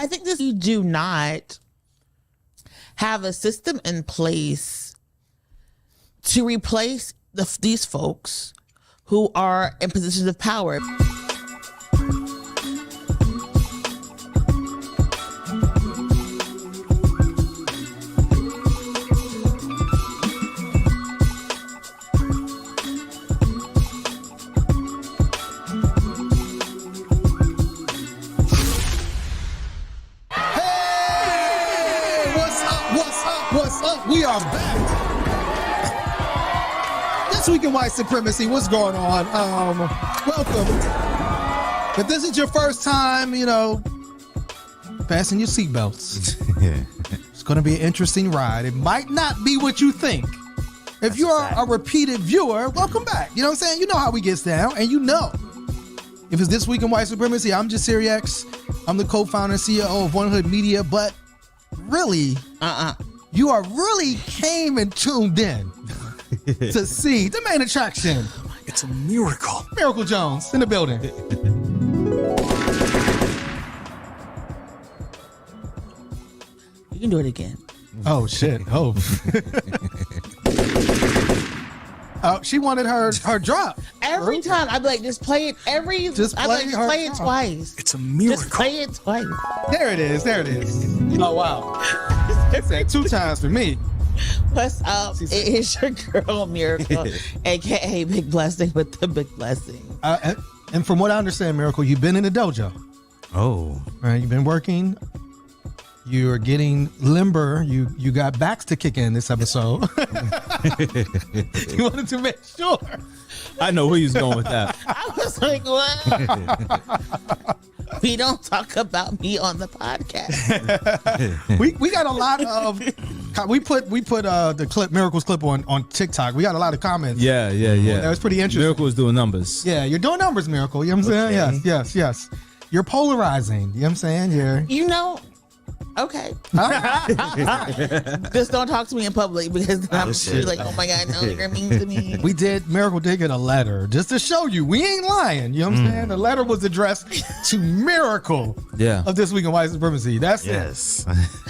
I think this, you do not have a system in place to replace these folks who are in positions of power. We are back. This week in White Supremacy, what's going on? Welcome. If this is your first time, fasten your seatbelts. It's going to be an interesting ride. It might not be what you think. If you're a repeated viewer, welcome back. You know what I'm saying? You know how we get down, and you know. If it's This Week in White Supremacy, I'm just X. I'm the co-founder and CEO of One Hood Media, but really, you are really came and tuned in to see the main attraction. It's a miracle. Miracle Jones in the building. You can do it again. Oh, shit. Oh. She wanted her drop. Every time I'd be like, just play it play it twice. It's a miracle. Just play it twice. There it is. Oh, wow. Say 2 times for me. What's up? It is your girl Miracle, aka Big Blessing with the Big Blessing. And from what I understand, Miracle, you've been in the dojo. Oh. You've been working. You're getting limber. You got backs to kick in this episode. You wanted to make sure. I know where he was going with that. I was like, what? We don't talk about me on the podcast. we got a lot of. We put the clip Miracle's clip on TikTok. We got a lot of comments. Yeah. That was pretty interesting. Miracle was doing numbers. Yeah, you're doing numbers, Miracle. You know what I'm saying? Okay. Yes. You're polarizing. You know what I'm saying? Okay. Just don't talk to me in public because then I'm like, oh my God, no, you're mean to me. Miracle did get a letter just to show you we ain't lying. You know what I'm saying? The letter was addressed to Miracle of This Week in White Supremacy. That's it.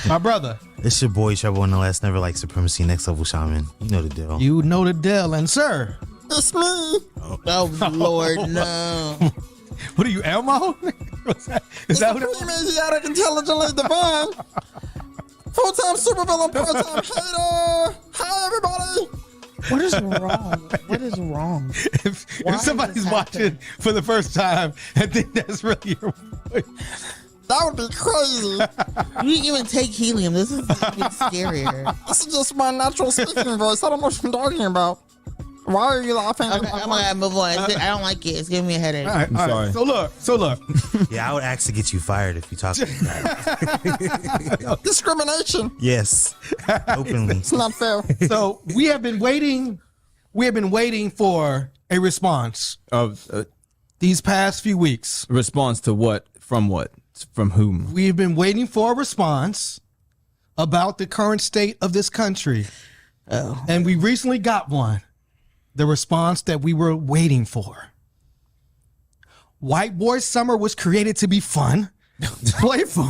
My brother. It's your boy, Trevor, and the last never like Supremacy, next level shaman. You know the deal. You know the deal. And sir. It's me. Oh Lord, no. What are you, Elmo? Is that what it is? Messianic, intelligently divine. Full-time supervillain, part-time hater. Hi, everybody. What is wrong? If somebody's watching for the first time, I think that's really your voice. That would be crazy. You didn't even take helium. This is even scarier. This is just my natural speaking voice. I don't know what you're talking about. Why are you laughing? Okay, I'm gonna move on. I don't like it. It's giving me a headache. All right. Sorry. So look. Yeah, I would actually get you fired if you talk like that. Discrimination. Yes. Openly. It's not fair. So we have been waiting for a response these past few weeks. Response to what? From what? From whom? We've been waiting for a response about the current state of this country. Oh. And we recently got one. The response that we were waiting for. White Boy Summer was created to be fun, playful,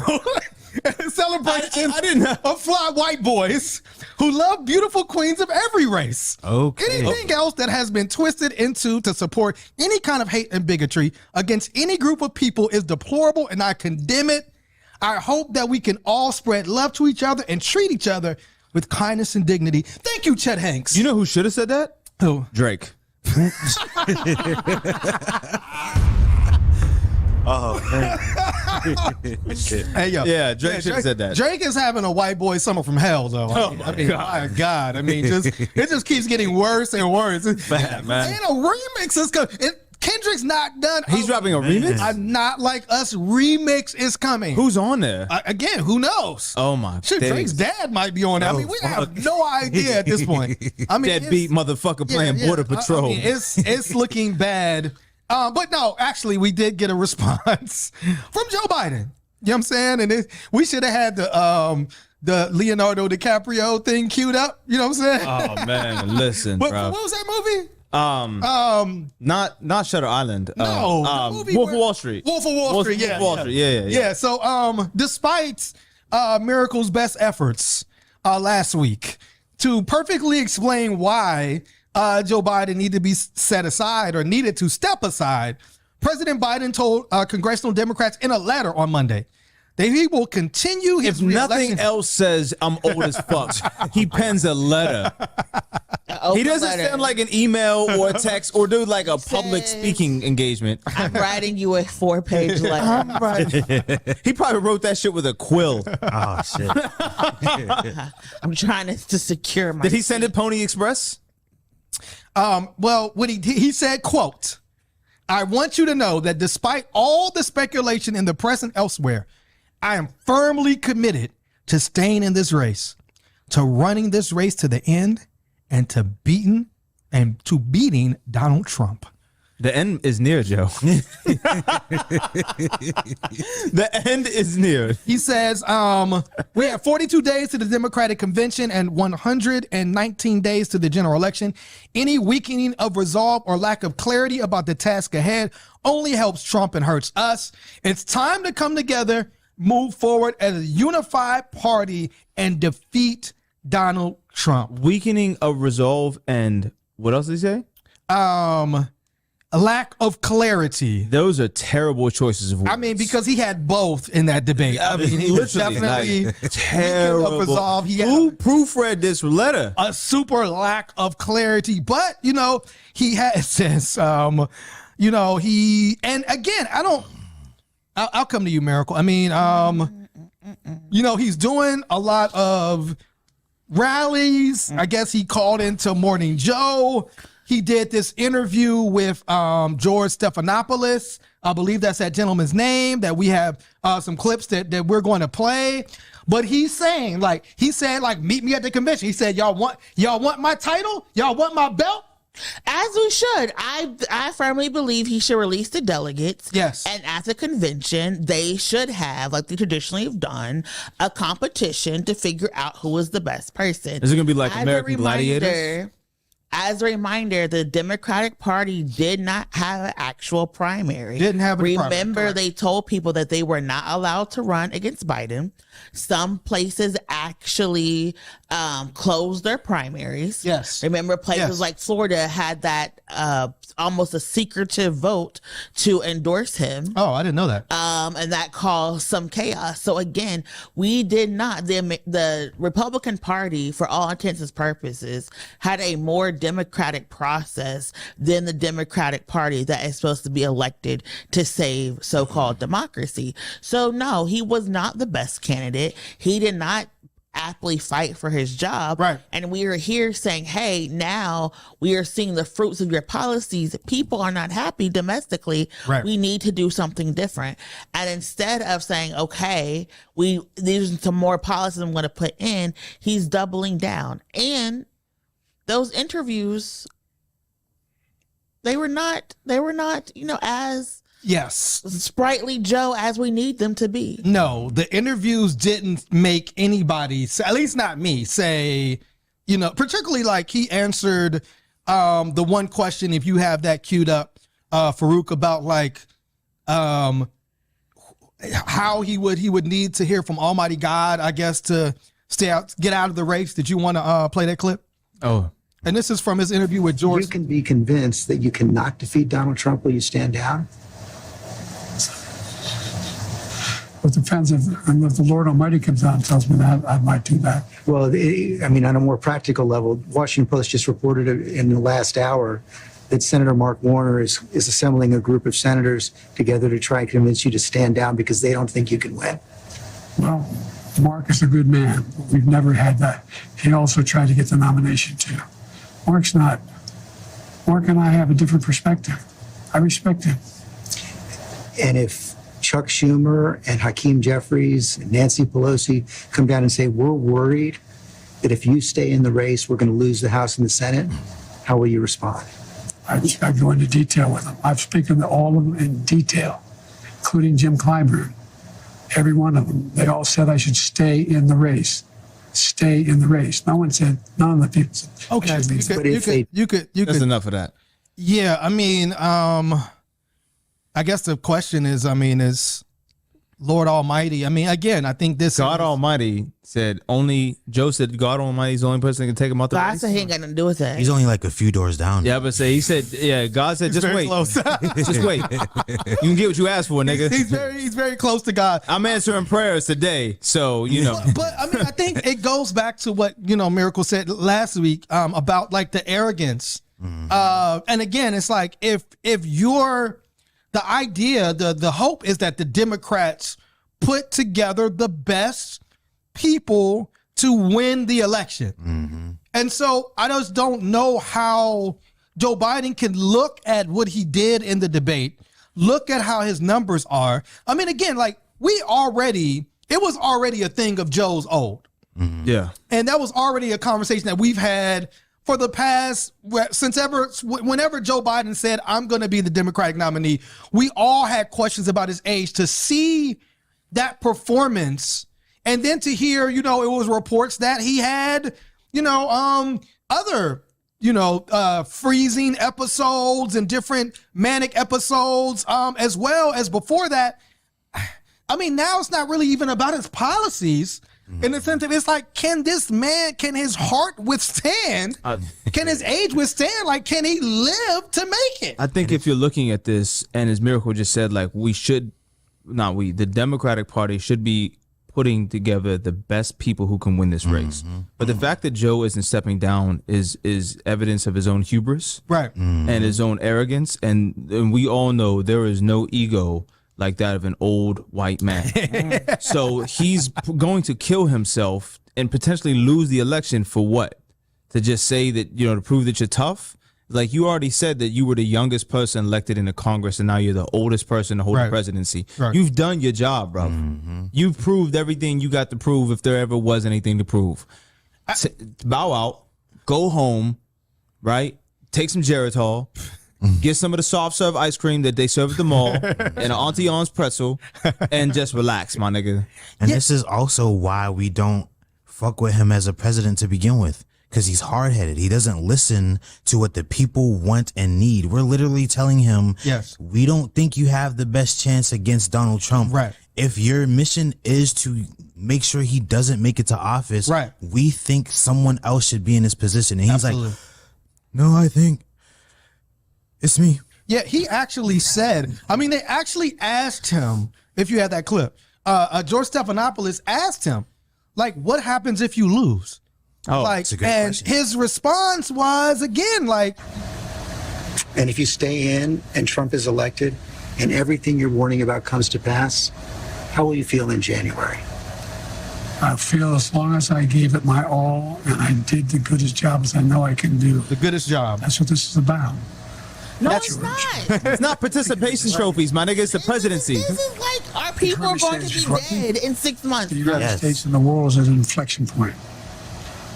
and a celebration of fly white boys who love beautiful queens of every race. Okay. Anything else that has been twisted into to support any kind of hate and bigotry against any group of people is deplorable, and I condemn it. I hope that we can all spread love to each other and treat each other with kindness and dignity. Thank you, Chet Hanks. You know who should have said that? Who? Drake. Oh, man. Hey, yo. Yeah, Drake should have said that. Drake is having a white boy summer from hell, though. My God. I mean, it just keeps getting worse and worse. Bad, man. And a remix is coming. Kendrick's not done. He's dropping a remix? A Not Like Us remix is coming. Who's on there? Again, who knows? Oh, my Shit, days. Drake's dad might be on there. I mean, we have no idea at this point. I mean, Deadbeat motherfucker playing Border Patrol. I mean, it's looking bad. But no, actually, we did get a response from Joe Biden. You know what I'm saying? And we should have had the Leonardo DiCaprio thing queued up. You know what I'm saying? Oh, man, listen, bro. What was that movie? Not Shutter Island. No, the movie Wolf of where- Wall Street. Wolf of Wall Street. Yeah, Wall Street. Yeah. Yeah. So, despite Miracle's best efforts last week to perfectly explain why Joe Biden needed to be set aside or needed to step aside, President Biden told congressional Democrats in a letter on Monday that he will continue his If nothing re-election. else says I'm old as fuck, he pens a letter. He doesn't send like an email or a text or do like a public speaking engagement. I'm writing you a 4-page letter. He probably wrote that shit with a quill. Oh shit. I'm trying to secure my. Did he send it Pony Express? Well, what he said, quote, "I want you to know that despite all the speculation in the press and elsewhere, I am firmly committed to staying in this race, to running this race to the end, and to beating Donald Trump." The end is near, Joe. The end is near. He says, we have 42 days to the Democratic Convention and 119 days to the general election. Any weakening of resolve or lack of clarity about the task ahead only helps Trump and hurts us. It's time to come together, move forward as a unified party, and defeat Donald Trump. Weakening of resolve and what else did he say? A lack of clarity. Those are terrible choices of words. I mean, because he had both in that debate. I mean, he was Literally, definitely like, terrible. of resolve. He Who had proofread this letter? a super lack of clarity, but he has says, and again, I'll come to you, Miracle. I mean, he's doing a lot of rallies. I guess he called into Morning Joe. He did this interview with George Stephanopoulos. I believe that's that gentleman's name, that we have some clips that we're going to play. But he's saying, meet me at the convention. He said, y'all want my title? Y'all want my belt? As we should. I firmly believe he should release the delegates. Yes. And at the convention, they should have, like they traditionally have done, a competition to figure out who is the best person. Is it going to be like As American a reminder, Gladiators? As a reminder, the Democratic Party did not have an actual primary. Didn't have a primary, Remember, correct. they told people that they were not allowed to run against Biden. Some places actually closed their primaries. Yes. Remember, places Yes. like Florida had that almost a secretive vote to endorse him. Oh, I didn't know that. And that caused some chaos. So again, we did not, the Republican Party, for all intents and purposes, had a more democratic process than the Democratic Party that is supposed to be elected to save so-called democracy. So no, he was not the best candidate. He did not aptly fight for his job. Right. And we are here saying, hey, now we are seeing the fruits of your policies. People are not happy domestically. Right. We need to do something different. And instead of saying, okay, these are some more policies I'm going to put in, he's doubling down. And those interviews, they were not, as Yes. sprightly Joe as we need them to be. No, the interviews didn't make anybody, at least not me, say, particularly like he answered the one question, if you have that queued up, Farouk, about how he would need to hear from Almighty God, I guess, to get out of the race. Did you want to play that clip? Oh. And this is from his interview with George. You can be convinced that you cannot defeat Donald Trump. Will you stand down? It depends if the Lord Almighty comes out and tells me that, I might do that. Well, on a more practical level, Washington Post just reported in the last hour that Senator Mark Warner is assembling a group of senators together to try and convince you to stand down because they don't think you can win. Well, Mark is a good man. We've never had that. He also tried to get the nomination too. Mark and I have a different perspective. I respect him. And if Chuck Schumer and Hakeem Jeffries and Nancy Pelosi come down and say, we're worried that if you stay in the race, we're going to lose the House and the Senate, how will you respond? I go into detail with them. I've spoken to all of them in detail, including Jim Clyburn. Every one of them. They all said I should stay in the race. Stay in the race. None of the people said, Okay, But if they you could That's enough of that. Yeah, I mean, I guess the question is, is Lord Almighty. I mean, again, I think this God Almighty said Joe said God Almighty is the only person that can take him out the God race. said he ain't got nothing to do with that. He's only like a few doors down. Yeah, but he said, God said, just wait. Just wait. You can get what you asked for, nigga. He's very close to God. I'm answering prayers today, so you know. But I mean, I think it goes back to what Miracle said last week about like the arrogance. And again, it's like if you're the idea, the hope is that the Democrats put together the best people to win the election. And so I just don't know how Joe Biden can look at what he did in the debate, look at how his numbers are. I mean, again, like it was already a thing of Joe's old. Yeah. And that was already a conversation that we've had for the past, whenever Joe Biden said, I'm going to be the Democratic nominee, we all had questions about his age. To see that performance and then to hear, it was reports that he had, other, freezing episodes and different manic episodes, as well as before that. I mean, now it's not really even about his policies. In the sense of it's like, can his heart withstand? Can his age withstand? Like, can he live to make it? I think if you're looking at this, and as Miracle just said, like the Democratic Party should be putting together the best people who can win this race. But the fact that Joe isn't stepping down is evidence of his own hubris, right? And his own arrogance. And we all know there is no ego like that of an old white man. So he's going to kill himself and potentially lose the election for what? To just say that, to prove that you're tough? Like, you already said that you were the youngest person elected in the Congress, and now you're the oldest person to hold the presidency. Right. You've done your job, bro. You've proved everything you got to prove if there ever was anything to prove. Bow out, go home, right? Take some Geritol, get some of the soft serve ice cream that they serve at the mall and an Auntie On's pretzel, and just relax, my nigga. And this is also why we don't fuck with him as a president to begin with. Because he's hard-headed. He doesn't listen to what the people want and need. We're literally telling him, yes, we don't think you have the best chance against Donald Trump. Right. If your mission is to make sure he doesn't make it to office, right, we think someone else should be in his position. And he's Absolutely. like, no, I think it's me. Yeah, he actually said, they actually asked him, if you had that clip, George Stephanopoulos asked him, like, what happens if you lose? Oh, that's a good question. His response was, again, like, and if you stay in and Trump is elected and everything you're warning about comes to pass, how will you feel in January? I feel as long as I gave it my all and I did the goodest job as I know I can do. The goodest job. That's what this is about. No, it's not. It's not participation trophies, my nigga. It's the presidency. This is like, our people are going to be dead in 6 months. The United States and the world is at an inflection point.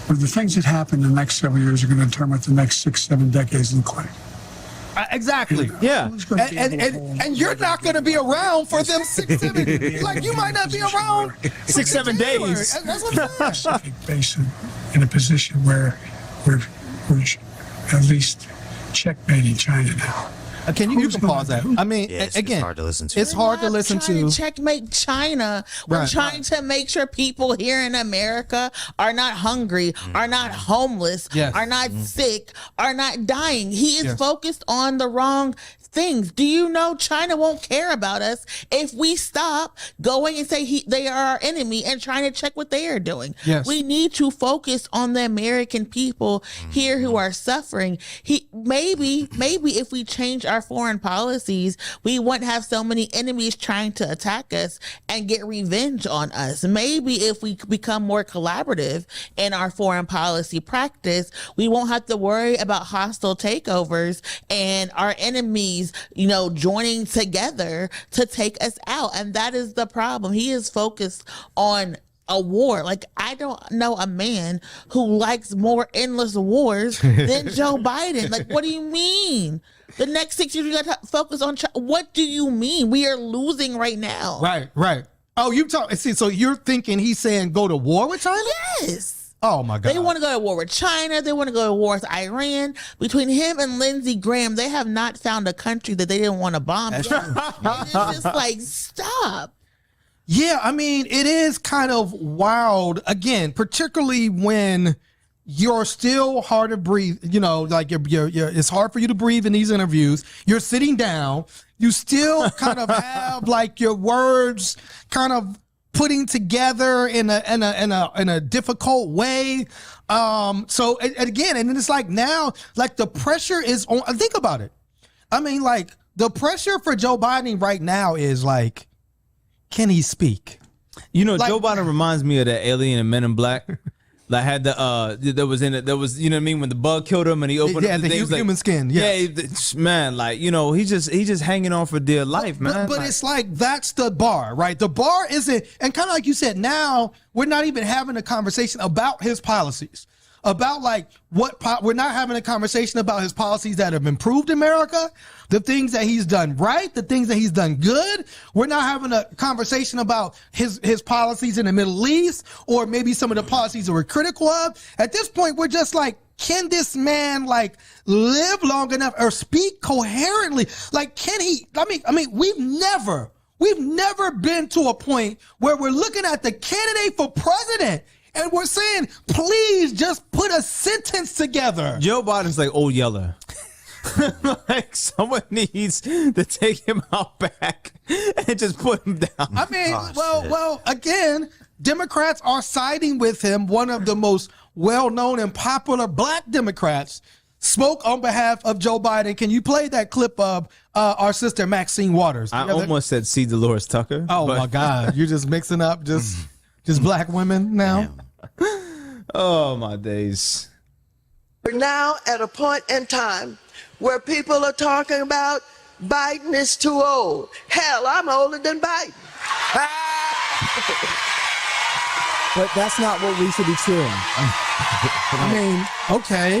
But the things that happen in the next several years are going to determine what the next 6-7 decades look like. Exactly. Yeah. And you're not going to be around for them 6-7. Like, you might not be around 6-7 days. That's what I'm saying. Based in a position where we're at least checkmating China now. You can pause that. Again, it's hard to listen to. It's hard to listen to. Checkmate China. We're trying to make sure people here in America are not hungry, are not homeless, are not sick, are not dying. He is focused on the wrong things. Do you know China won't care about us if we stop going and say they are our enemy and trying to check what they are doing? Yes. We need to focus on the American people here who are suffering. Maybe if we change our foreign policies, we wouldn't have so many enemies trying to attack us and get revenge on us. Maybe if we become more collaborative in our foreign policy practice, we won't have to worry about hostile takeovers and our enemies, joining together to take us out. And that is the problem. He is focused on a war. Like, I don't know a man who likes more endless wars than Joe Biden. Like, what do you mean? The next 6 years, we got to focus on China. What do you mean? We are losing right now. Right. Oh, so you're thinking he's saying go to war with China? Yes. Oh my God. They want to go to war with China. They want to go to war with Iran. Between him and Lindsey Graham, they have not found a country that they didn't want to bomb. It's just like, stop. Yeah, I mean, it is kind of wild, again, particularly when you're still hard to breathe, you know, like you're it's hard for you to breathe in these interviews. You're sitting down. You still kind of have like your words kind of putting together in a difficult way. So again, and it's like now, like the pressure is on. Think about it. I mean, like the pressure for Joe Biden right now is like, can he speak? You know, Like- Joe Biden reminds me of that alien in Men in Black. Like had there was you know what I mean, when the bug killed him and he opened up the thing, he was like, human skin. Yes. Yeah, man, like, you know, he's just hanging on for dear life, man. But like, it's like that's the bar, right? The bar isn't, and kind of like you said, now we're not even having a conversation about his policies, about like we're not having a conversation about his policies that have improved America, the things that he's done right, the things that he's done good. We're not having a conversation about his policies in the Middle East, or maybe some of the policies that we're critical of. At this point, we're just like, can this man like live long enough or speak coherently? Like, can he? I mean, we've never been to a point where we're looking at the candidate for president and we're saying, please just put a sentence together. Joe Biden's like Old Yeller. Like someone needs to take him out back and just put him down. I mean, well, again, Democrats are siding with him. One of the most well-known and popular black Democrats spoke on behalf of Joe Biden. Can you play that clip of our sister Maxine Waters? I almost said C. Dolores Tucker. Oh but- my God, you're just mixing up just black women now. Oh my days. We're now at a point in time where people are talking about Biden is too old. Hell, I'm older than Biden. But that's not what we should be cheering. I mean, okay.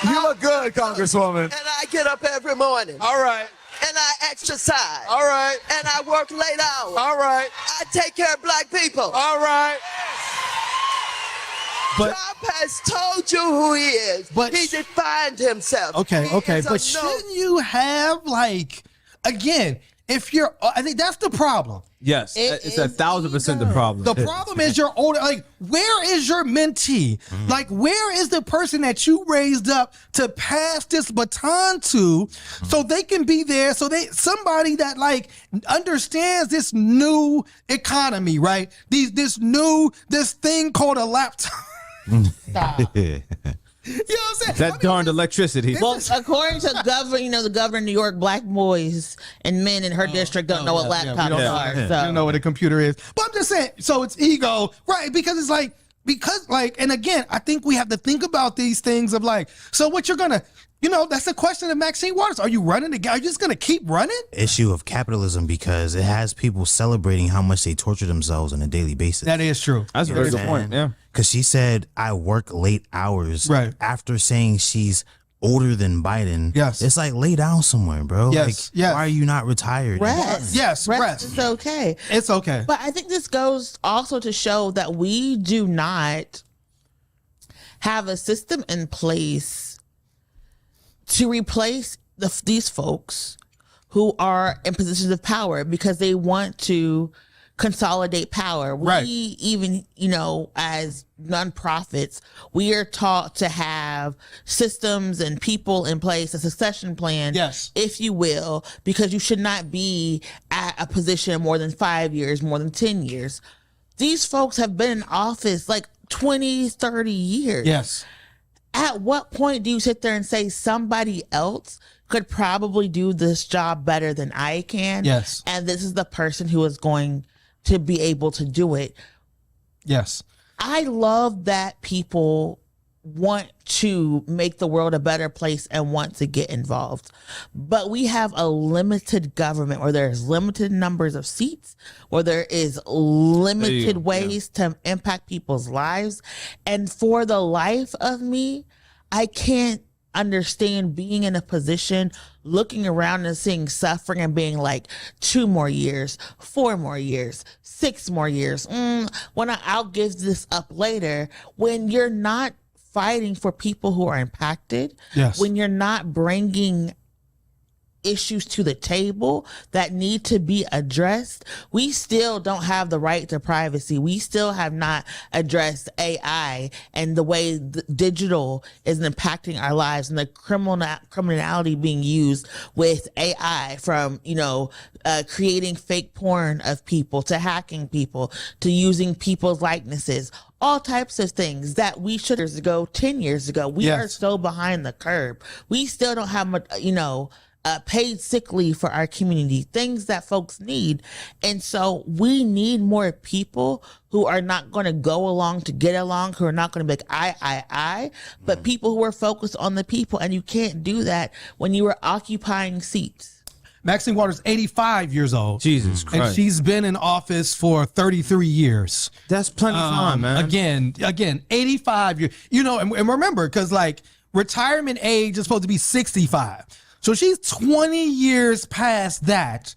You look good, Congresswoman. And I get up every morning. All right. And I exercise. All right. And I work late hours. All right. I take care of black people. All right. But Trump has told you who he is. But- he defined himself. okay, He okay, is a but no- shouldn't you have like, again, if you're, I think that's the problem. Yes, It it's is 1,000% the problem. The problem is you're older. Like, where is your mentee? Like, where is the person that you raised up to pass this baton to, so they can be there? So somebody that like understands this new economy, right? This thing called a laptop. Stop. You know what I'm saying? That darned electricity. Well, according to the governor of New York, black boys and men in her district don't know what laptops we don't are. know. So You don't know what a computer is. But I'm just saying, so it's ego, right? Because it's like, and again, I think we have to think about these things of like, so what you're gonna, that's the question of Maxine Waters. Are you running again? Are you just gonna keep running? Issue of capitalism, because it has people celebrating how much they torture themselves on a daily basis. That is true. That's a very good point. Yeah. Because she said, I work late hours. Right. After saying she's older than Biden. Yes. It's like, lay down somewhere, bro. Yes, Like, yes. why are you not retired? rest. Yes, rest. is okay. It's okay. But I think this goes also to show that we do not have a system in place to replace these folks who are in positions of power because they want to consolidate power. Right. We even, as nonprofits, we are taught to have systems and people in place, a succession plan, Yes. if you will, because you should not be at a position more than 5 years, more than 10 years. These folks have been in office like 20, 30 years. Yes. At what point do you sit there and say somebody else could probably do this job better than I can? Yes. And this is the person who is going to be able to do it. Yes. I love that people want to make the world a better place and want to get involved. But we have a limited government where there's limited numbers of seats, where there is limited ways to impact people's lives. And for the life of me, I can't understand being in a position, looking around and seeing suffering and being like 2 more years, 4 more years, 6 more years. I'll give this up later, when you're not fighting for people who are impacted, Yes. when you're not bringing issues to the table that need to be addressed. We still don't have the right to privacy. We still have not addressed AI and the way the digital is impacting our lives, and the criminality being used with AI, from, creating fake porn of people, to hacking people, to using people's likenesses, all types of things that we should 10 years ago. We Yes. are so behind the curve. We still don't have much, paid sick leave for our community, things that folks need. And so we need more people who are not going to go along to get along, who are not going to be like, I, but people who are focused on the people. And you can't do that when you are occupying seats. Maxine Waters, 85 years old. Jesus Christ. And she's been in office for 33 years. That's plenty of time, man. Again, 85 years. And remember, because like retirement age is supposed to be 65. So she's 20 years past that.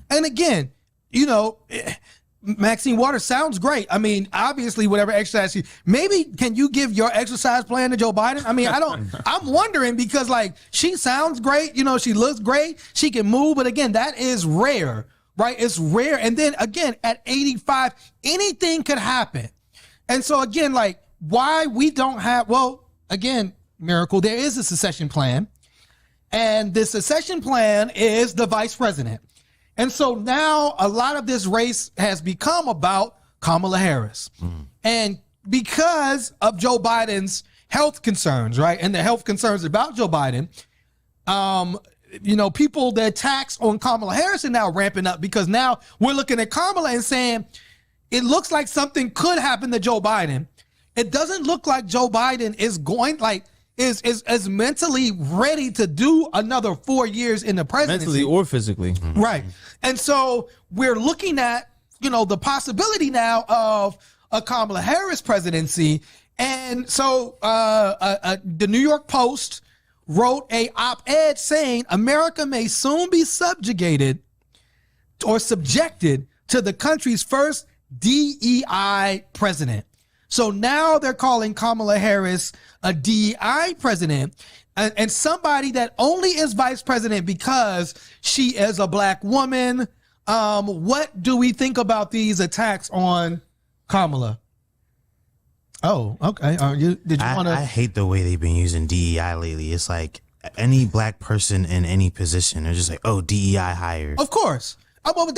And again, Maxine Waters sounds great. I mean, obviously, whatever exercise maybe can you give your exercise plan to Joe Biden? I mean, I'm wondering, because like she sounds great. She looks great. She can move. But again, that is rare, right? It's rare. And then again, at 85, anything could happen. And so again, like why we don't have, Miracle, there is a succession plan. And the succession plan is the vice president. And so now a lot of this race has become about Kamala Harris. And because of Joe Biden's health concerns, right? And the health concerns about Joe Biden, people, the attacks on Kamala Harris are now ramping up, because now we're looking at Kamala and saying, it looks like something could happen to Joe Biden. It doesn't look like Joe Biden is going, is mentally ready to do another 4 years in the presidency. Mentally or physically. Right. And so we're looking at, the possibility now of a Kamala Harris presidency. And so the New York Post wrote a op-ed saying America may soon be subjected to the country's first DEI president. So now they're calling Kamala Harris a DEI president, and somebody that only is vice president because she is a black woman. What do we think about these attacks on Kamala? Oh, okay. Did you want to? I hate the way they've been using DEI lately. It's like any black person in any position, they're just like, oh, DEI hired. Of course. But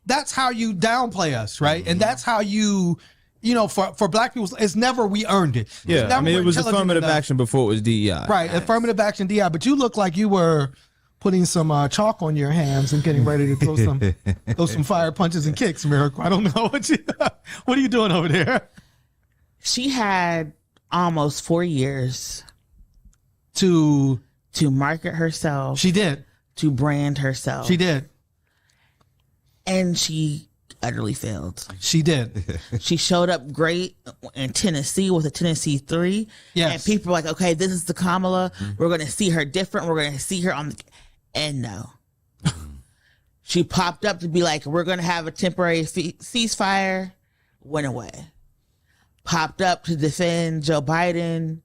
that's how you downplay us, right? And that's how you. For black people, it's never we earned it. Yeah, I mean, it was affirmative action before it was DEI. Right, affirmative action DEI. But you look like you were putting some chalk on your hands and getting ready to throw some fire punches and kicks, Miracle. I don't know what are you doing over there? She had almost 4 years to market herself. She did. To brand herself. She did. And she utterly failed. She did. She showed up great in Tennessee with a Tennessee 3. Yes. And people were like, okay, this is the Kamala. We're going to see her different. We're going to see her on the... And no. She popped up to be like, we're going to have a temporary ceasefire. Went away. Popped up to defend Joe Biden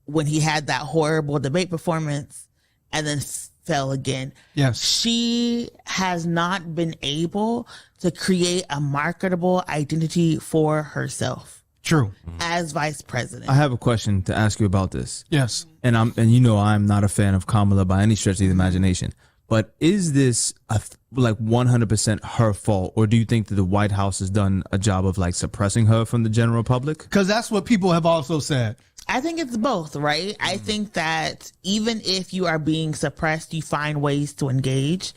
when he had that horrible debate performance, and then fell again. Yes. She has not been able to create a marketable identity for herself. True. As vice president. I have a question to ask you about this. Yes. And I'm not a fan of Kamala by any stretch of the imagination. But is this 100% her fault, or do you think that the White House has done a job of suppressing her from the general public? Because that's what people have also said. I think it's both, right? I think that even if you are being suppressed, you find ways to engage.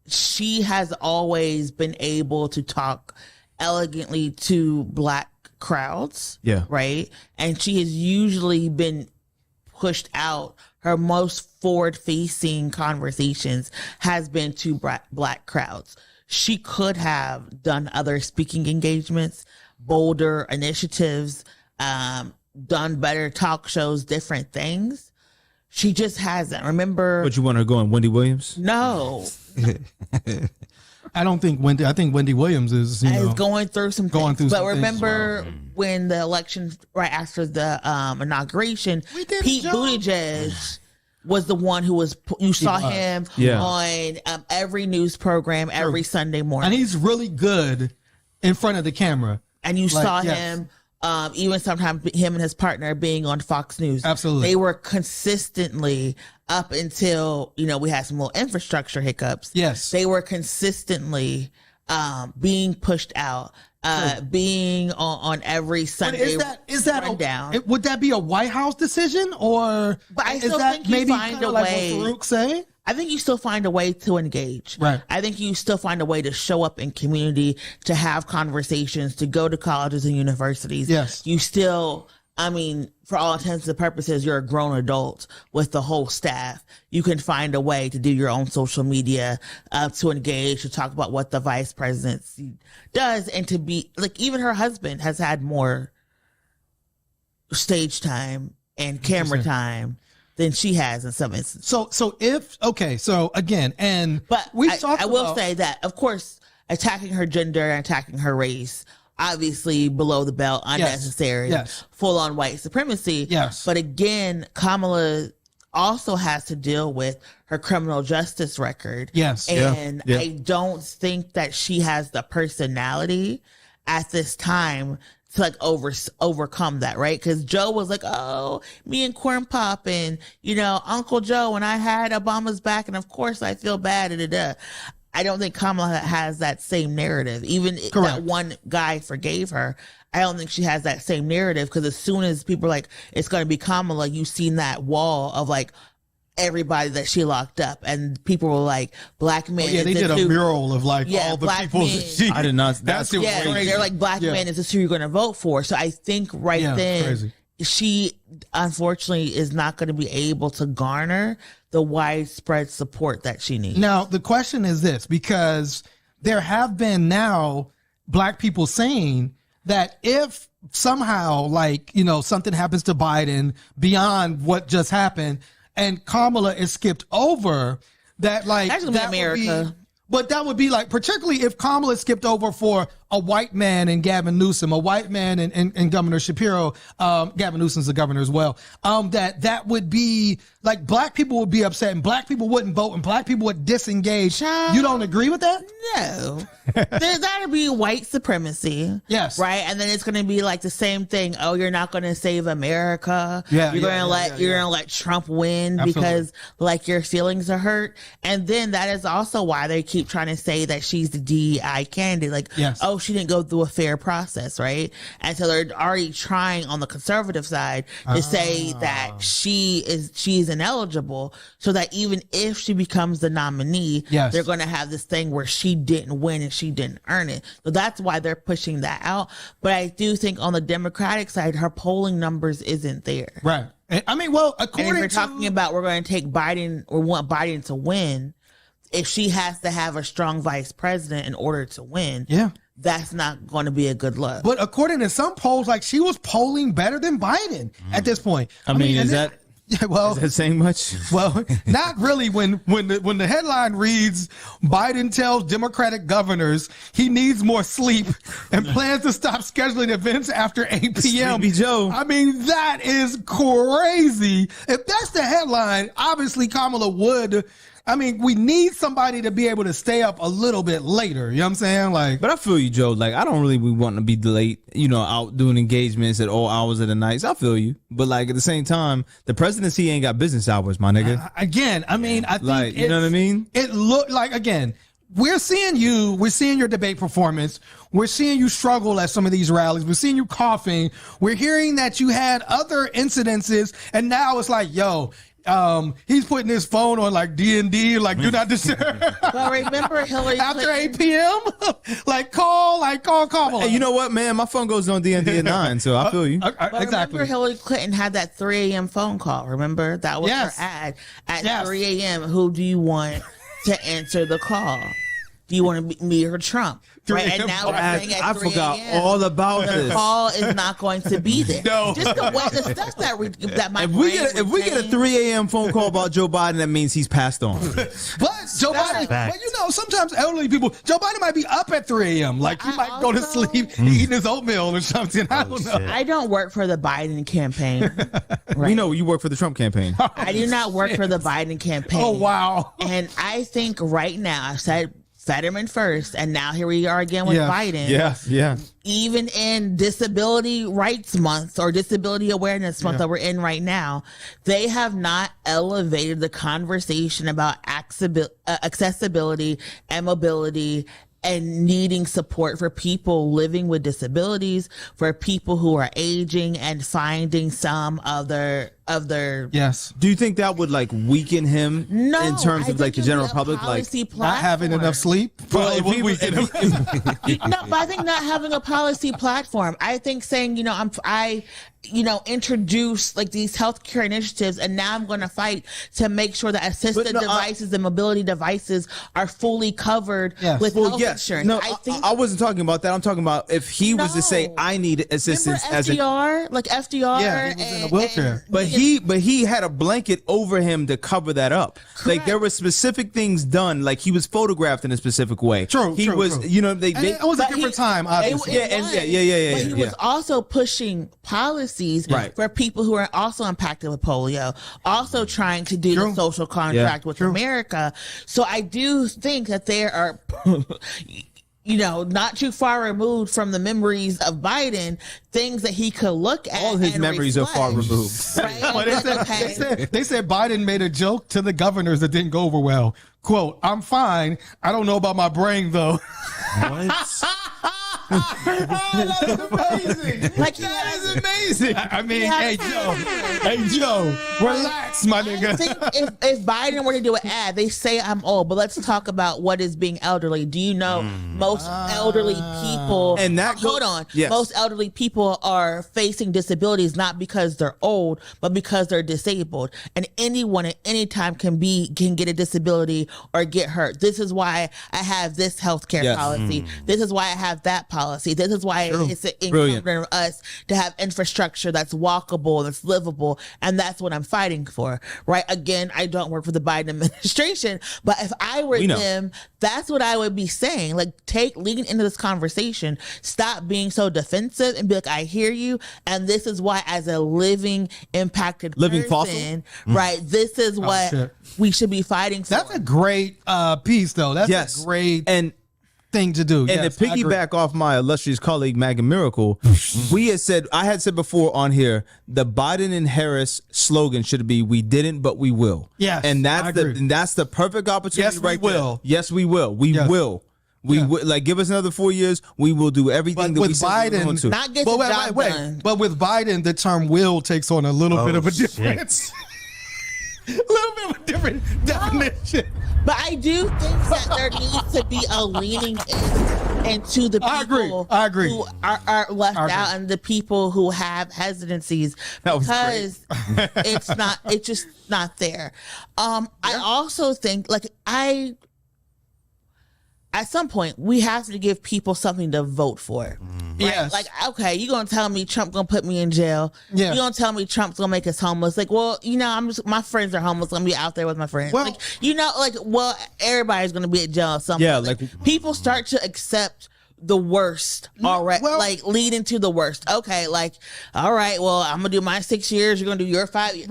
She has always been able to talk elegantly to black crowds. Yeah. Right? And she has usually been pushed out. Her most forward-facing conversations has been to black crowds. She could have done other speaking engagements, bolder initiatives, done better talk shows, different things. She just hasn't. Remember? But you want her going Wendy Williams? No. I don't think Wendy. I think Wendy Williams is going through some going things. through. But some remember when the election right after the inauguration, Pete Buttigieg was the one who was. You saw him on every news program every Sunday morning, and he's really good in front of the camera. And you saw him. Even sometimes him and his partner being on Fox News. Absolutely. They were consistently up until, we had some little infrastructure hiccups. Yes. They were consistently being pushed out, being on every Sunday. Is that rundown. Would that be a White House decision, or but I is still that think you maybe find a like way. what Farouk say? I think you still find a way to engage. Right. I think you still find a way to show up in community, to have conversations, to go to colleges and universities. Yes. You still, for all intents and purposes, you're a grown adult with the whole staff. You can find a way to do your own social media, to engage, to talk about what the vice presidency does, and to be like, even her husband has had more stage time and camera time than she has in some instances. So again, but I will say that, of course, attacking her gender and attacking her race, obviously below the belt, unnecessary, full on white supremacy. Yes. But again, Kamala also has to deal with her criminal justice record. Yes. And I don't think that she has the personality at this time to overcome that, right? Because Joe was like, oh, me and Corn Pop and, Uncle Joe, and I had Obama's back, and of course I feel bad. I don't think Kamala has that same narrative. Even that one guy forgave her, I don't think she has that same narrative, because as soon as people are like, it's going to be Kamala, you've seen that wall of like everybody that she locked up, and people were like, black men. They did a mural of all the people that she. I did not. That's crazy. They're like, black men is this who you're going to vote for. So I think then crazy. She unfortunately is not going to be able to garner the widespread support that she needs. Now the question is this, because there have been now black people saying that if somehow something happens to Biden beyond what just happened, and Kamala is skipped over, that Actually, that America. But that would be particularly if Kamala skipped over for a white man and Gavin Newsom, a white man and Governor Shapiro, Gavin Newsom's the governor as well. That would be black people would be upset, and black people wouldn't vote, and black people would disengage. You don't agree with that? No. There's got to be white supremacy. Yes. Right? And then it's going to be the same thing. Oh, you're not going to save America. Yeah. You're going to let Trump win. Absolutely. Because your feelings are hurt. And then that is also why they keep trying to say that she's the DEI candidate. Oh, she didn't go through a fair process, right? And so they're already trying on the conservative side to say that she's ineligible, so that even if she becomes the nominee, they're going to have this thing where she didn't win and she didn't earn it. So that's why they're pushing that out. But I do think on the Democratic side, her polling numbers isn't there. Right. According and if we're talking about we're going to take Biden or want Biden to win, if she has to have a strong vice president in order to win, that's not going to be a good look. But according to some polls, she was polling better than Biden at this point. I mean, is that saying much? Well, not really. When the headline reads, Biden tells Democratic governors he needs more sleep and plans to stop scheduling events after 8 p.m. Sleepy Joe. I mean, that is crazy. If that's the headline, obviously Kamala would. We need somebody to be able to stay up a little bit later. You know what I'm saying? But I feel you, Joe. I don't really want to be late, out doing engagements at all hours of the night. I feel you. But at the same time, the presidency ain't got business hours, my nigga. I think you know what I mean? It looked again, we're seeing your debate performance. We're seeing you struggle at some of these rallies. We're seeing you coughing. We're hearing that you had other incidences, and now it's he's putting his phone on D&D, do not disturb. Well, remember Hillary after 8 p.m. call Kamala. Hey, you know what, man? My phone goes on D&D at 9, so I feel you. Exactly. Remember Hillary Clinton had that 3 a.m. phone call. Remember that was her ad at 3 a.m. Who do you want to answer the call? Do you want to be me or Trump? Right, and now we're saying at I 3 forgot a.m. all about the this. call is not going to be there. No. Just the way the stuff that my If we brain get a 3 a.m. phone call about Joe Biden, that means he's passed on. But Joe Biden, Fact. well, you know, sometimes elderly people, Joe Biden might be up at 3 a.m. Like he might go to also- sleep eating his oatmeal or something. I don't know. I don't work for the Biden campaign. We know you work for the Trump campaign. I do not work for the Biden campaign. Oh, wow. And I think right now, I said Fetterman first, and now here we are again with Yeah. Biden. Yeah. Even in Disability Rights Month or Disability Awareness Month that we're in right now, they have not elevated the conversation about accessibility and mobility and needing support for people living with disabilities, for people who are aging and finding some of their Yes. Do you think that would like weaken him no in terms I of like think the it'd general be a public? Like, policy Not having platform. enough sleep. well, if Probably he, would weaken him. No, but I think not having a policy platform. I think saying, I introduce like these healthcare initiatives, and now I'm going to fight to make sure that assisted devices and mobility devices are fully covered Yes. with well, health yes. insurance. No, I think I wasn't talking about that. I'm talking about if he was to say, No. I need assistance remember as an FDR, like FDR, Yeah, he was in a wheelchair. But he had a blanket over him to cover that up. Like there were specific things done. Like he was photographed in a specific way. True, He true, was, true. they And it was a But different time, obviously. Yeah, and- yeah, But he was also pushing policies Right. for people who are also impacted with polio, also trying to do True. the social contract with True. America. So I do think that there are, not too far removed from the memories of Biden, things that he could look at. all his and memories are far reflect. removed. Right? Well, they said Biden made a joke to the governors that didn't go over well. Quote, "I'm fine. I don't know about my brain, though." What? That's amazing. Like, That is amazing. I mean, Yeah. hey Joe, relax, my I nigga. think if Biden were to do an ad, they say I'm old, but let's talk about what is being elderly. Do you know most elderly people? And that hold on, yes. most elderly people are facing disabilities not because they're old, but because they're disabled. And anyone at any time can get a disability or get hurt. This is why I have this healthcare Yes. policy. This is why I have that policy. This is why it's Brilliant. incumbent on us to have infrastructure that's walkable, that's livable, and that's what I'm fighting for. Right? Again, I don't work for the Biden administration, but if I were We know. them, that's what I would be saying. Like, lean into this conversation. Stop being so defensive and be like, I hear you, and this is why, as a living impacted Living person, right? This is what shit. we should be fighting for. That's a great piece, though. That's Yes. a great And thing to do. And Yes, to I agree. piggyback off my illustrious colleague Megan Miracle, I had said before on here, the Biden and Harris slogan should be "We didn't, but we will." Yes, and I agree. that's the perfect opportunity. Yes, we right there. will. Yes, we will. We Yes. will. We will. Like, give us another 4 years. We will do everything But that we with said we were Biden- going to. not get But the job done. But with Biden, the term "will" takes on a little bit of a shit. difference. A little bit of a different definition. But I do think that there needs to be a leaning into the I agree. people I agree. who are left I agree. out and the people who have hesitancies That was because it's just not there. I also think at some point we have to give people something to vote for. Right? Yes. Like, okay, you're gonna tell me Trump gonna put me in jail. Yeah. You're gonna tell me Trump's gonna make us homeless. Like, well, my friends are homeless. I'm gonna be out there with my friends. Well- Everybody's gonna be at jail at some Yeah, point. like- people start to accept the worst already, well- lead into the worst. Okay, all right, well, I'm gonna do my 6 years. You're gonna do your 5 years.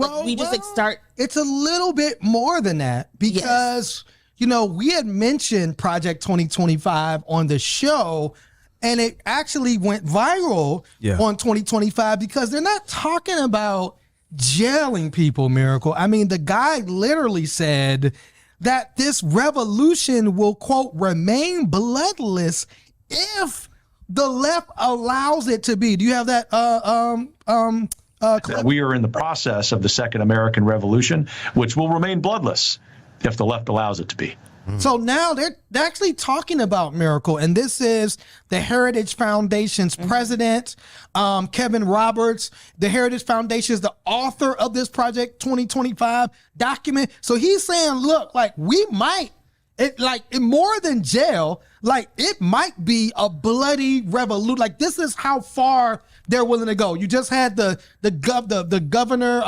Start. It's a little bit more than that because, we had mentioned Project 2025 on the show, and it actually went viral on 2025 because they're not talking about jailing people, Miracle. I mean, the guy literally said that this revolution will, quote, remain bloodless if the left allows it to be. Do you have that clip? We are in the process of the Second American Revolution, which will remain bloodless if the left allows it to be. So now they're actually talking about Miracle, and this is the Heritage Foundation's president, Kevin Roberts. The Heritage Foundation is the author of this Project 2025 document. So he's saying, look, we might more than jail, like it might be a bloody revolution. Like this is how far they're willing to go. You just had the governor,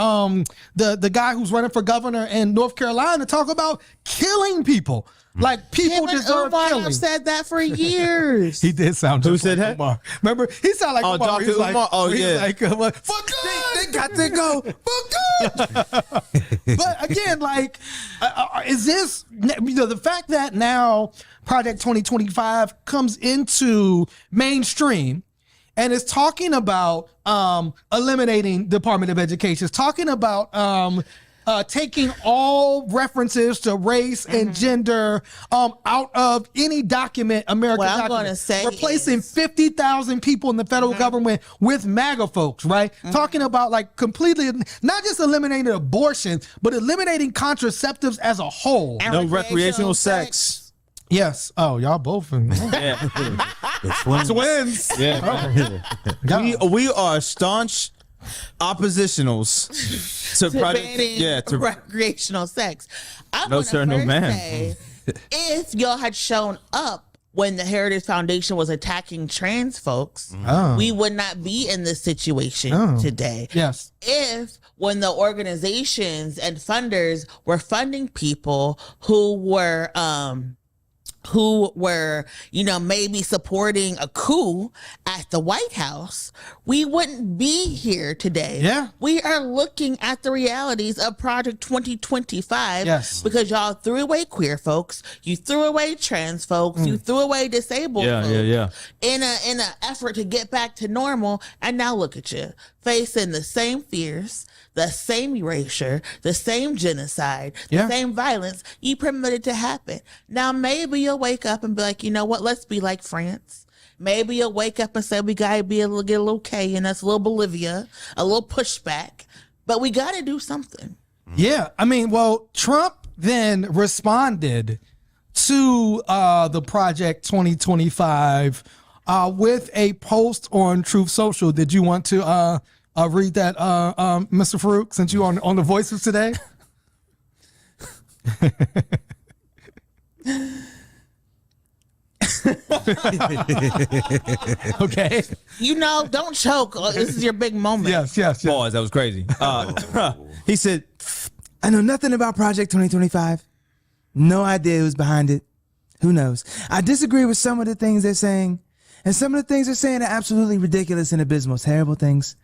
the guy who's running for governor in North Carolina talk about killing people. Like people deserve killing. I've said that for years. He did sound just Who said like that? Umar. Remember, he sounded like Umar. Dr. Umar. He's like, for good. They got to go. For good. But again, like, is this, the fact that now Project 2025 comes into mainstream and is talking about eliminating Department of Education, is talking about taking all references to race and gender out of any document, American What I'm document. gonna say replacing is- 50,000 people in the federal government with MAGA folks, right? Talking about like completely, not just eliminating abortion, but eliminating contraceptives as a whole. And No recreational sex. Yes. Oh, y'all both. The twins. Yeah. We are staunch oppositionals to Debating recreational sex. I'm No, gonna sir, no, first ma'am. say, if y'all had shown up when the Heritage Foundation was attacking trans folks, we would not be in this situation today. Yes. If when the organizations and funders were funding people who were maybe supporting a coup at the White House, we wouldn't be here today. Yeah. We are looking at the realities of Project 2025 Yes. because y'all threw away queer folks, you threw away trans folks, you threw away disabled folks in an effort to get back to normal. And now look at you, facing the same fears, the same erasure, the same genocide, the same violence you permitted to happen. Now, maybe you'll wake up and be like, you know what? Let's be like France. Maybe you'll wake up and say, we got to get a little K in us, a little Bolivia, a little pushback, but we got to do something. Yeah. I mean, well, Trump then responded to the Project 2025 with a post on Truth Social. Did you want to read that, Mr. Farouk, since you're on the Voices today? Okay. Don't choke. This is your big moment. Yes. Pause. That was crazy. He said, I know nothing about Project 2025. No idea who's behind it. Who knows? I disagree with some of the things they're saying. And some of the things they're saying are absolutely ridiculous and abysmal, terrible things.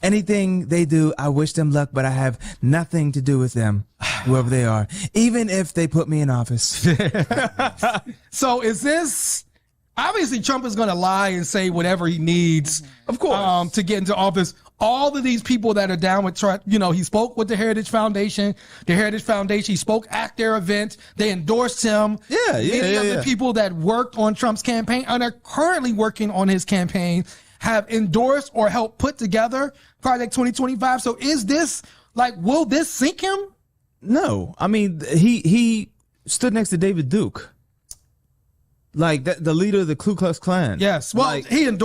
Anything they do, I wish them luck, but I have nothing to do with them, whoever they are, even if they put me in office. So is this, obviously Trump is going to lie and say whatever he needs, Of course. to get into office. All of these people that are down with Trump, he spoke with the Heritage Foundation. The Heritage Foundation, he spoke at their event. They endorsed him. Many of the people that worked on Trump's campaign and are currently working on his campaign have endorsed or helped put together Project 2025. So is this, will this sink him? No. I mean, he stood next to David Duke. Like the leader of the Ku Klux Klan. Yes. Well, David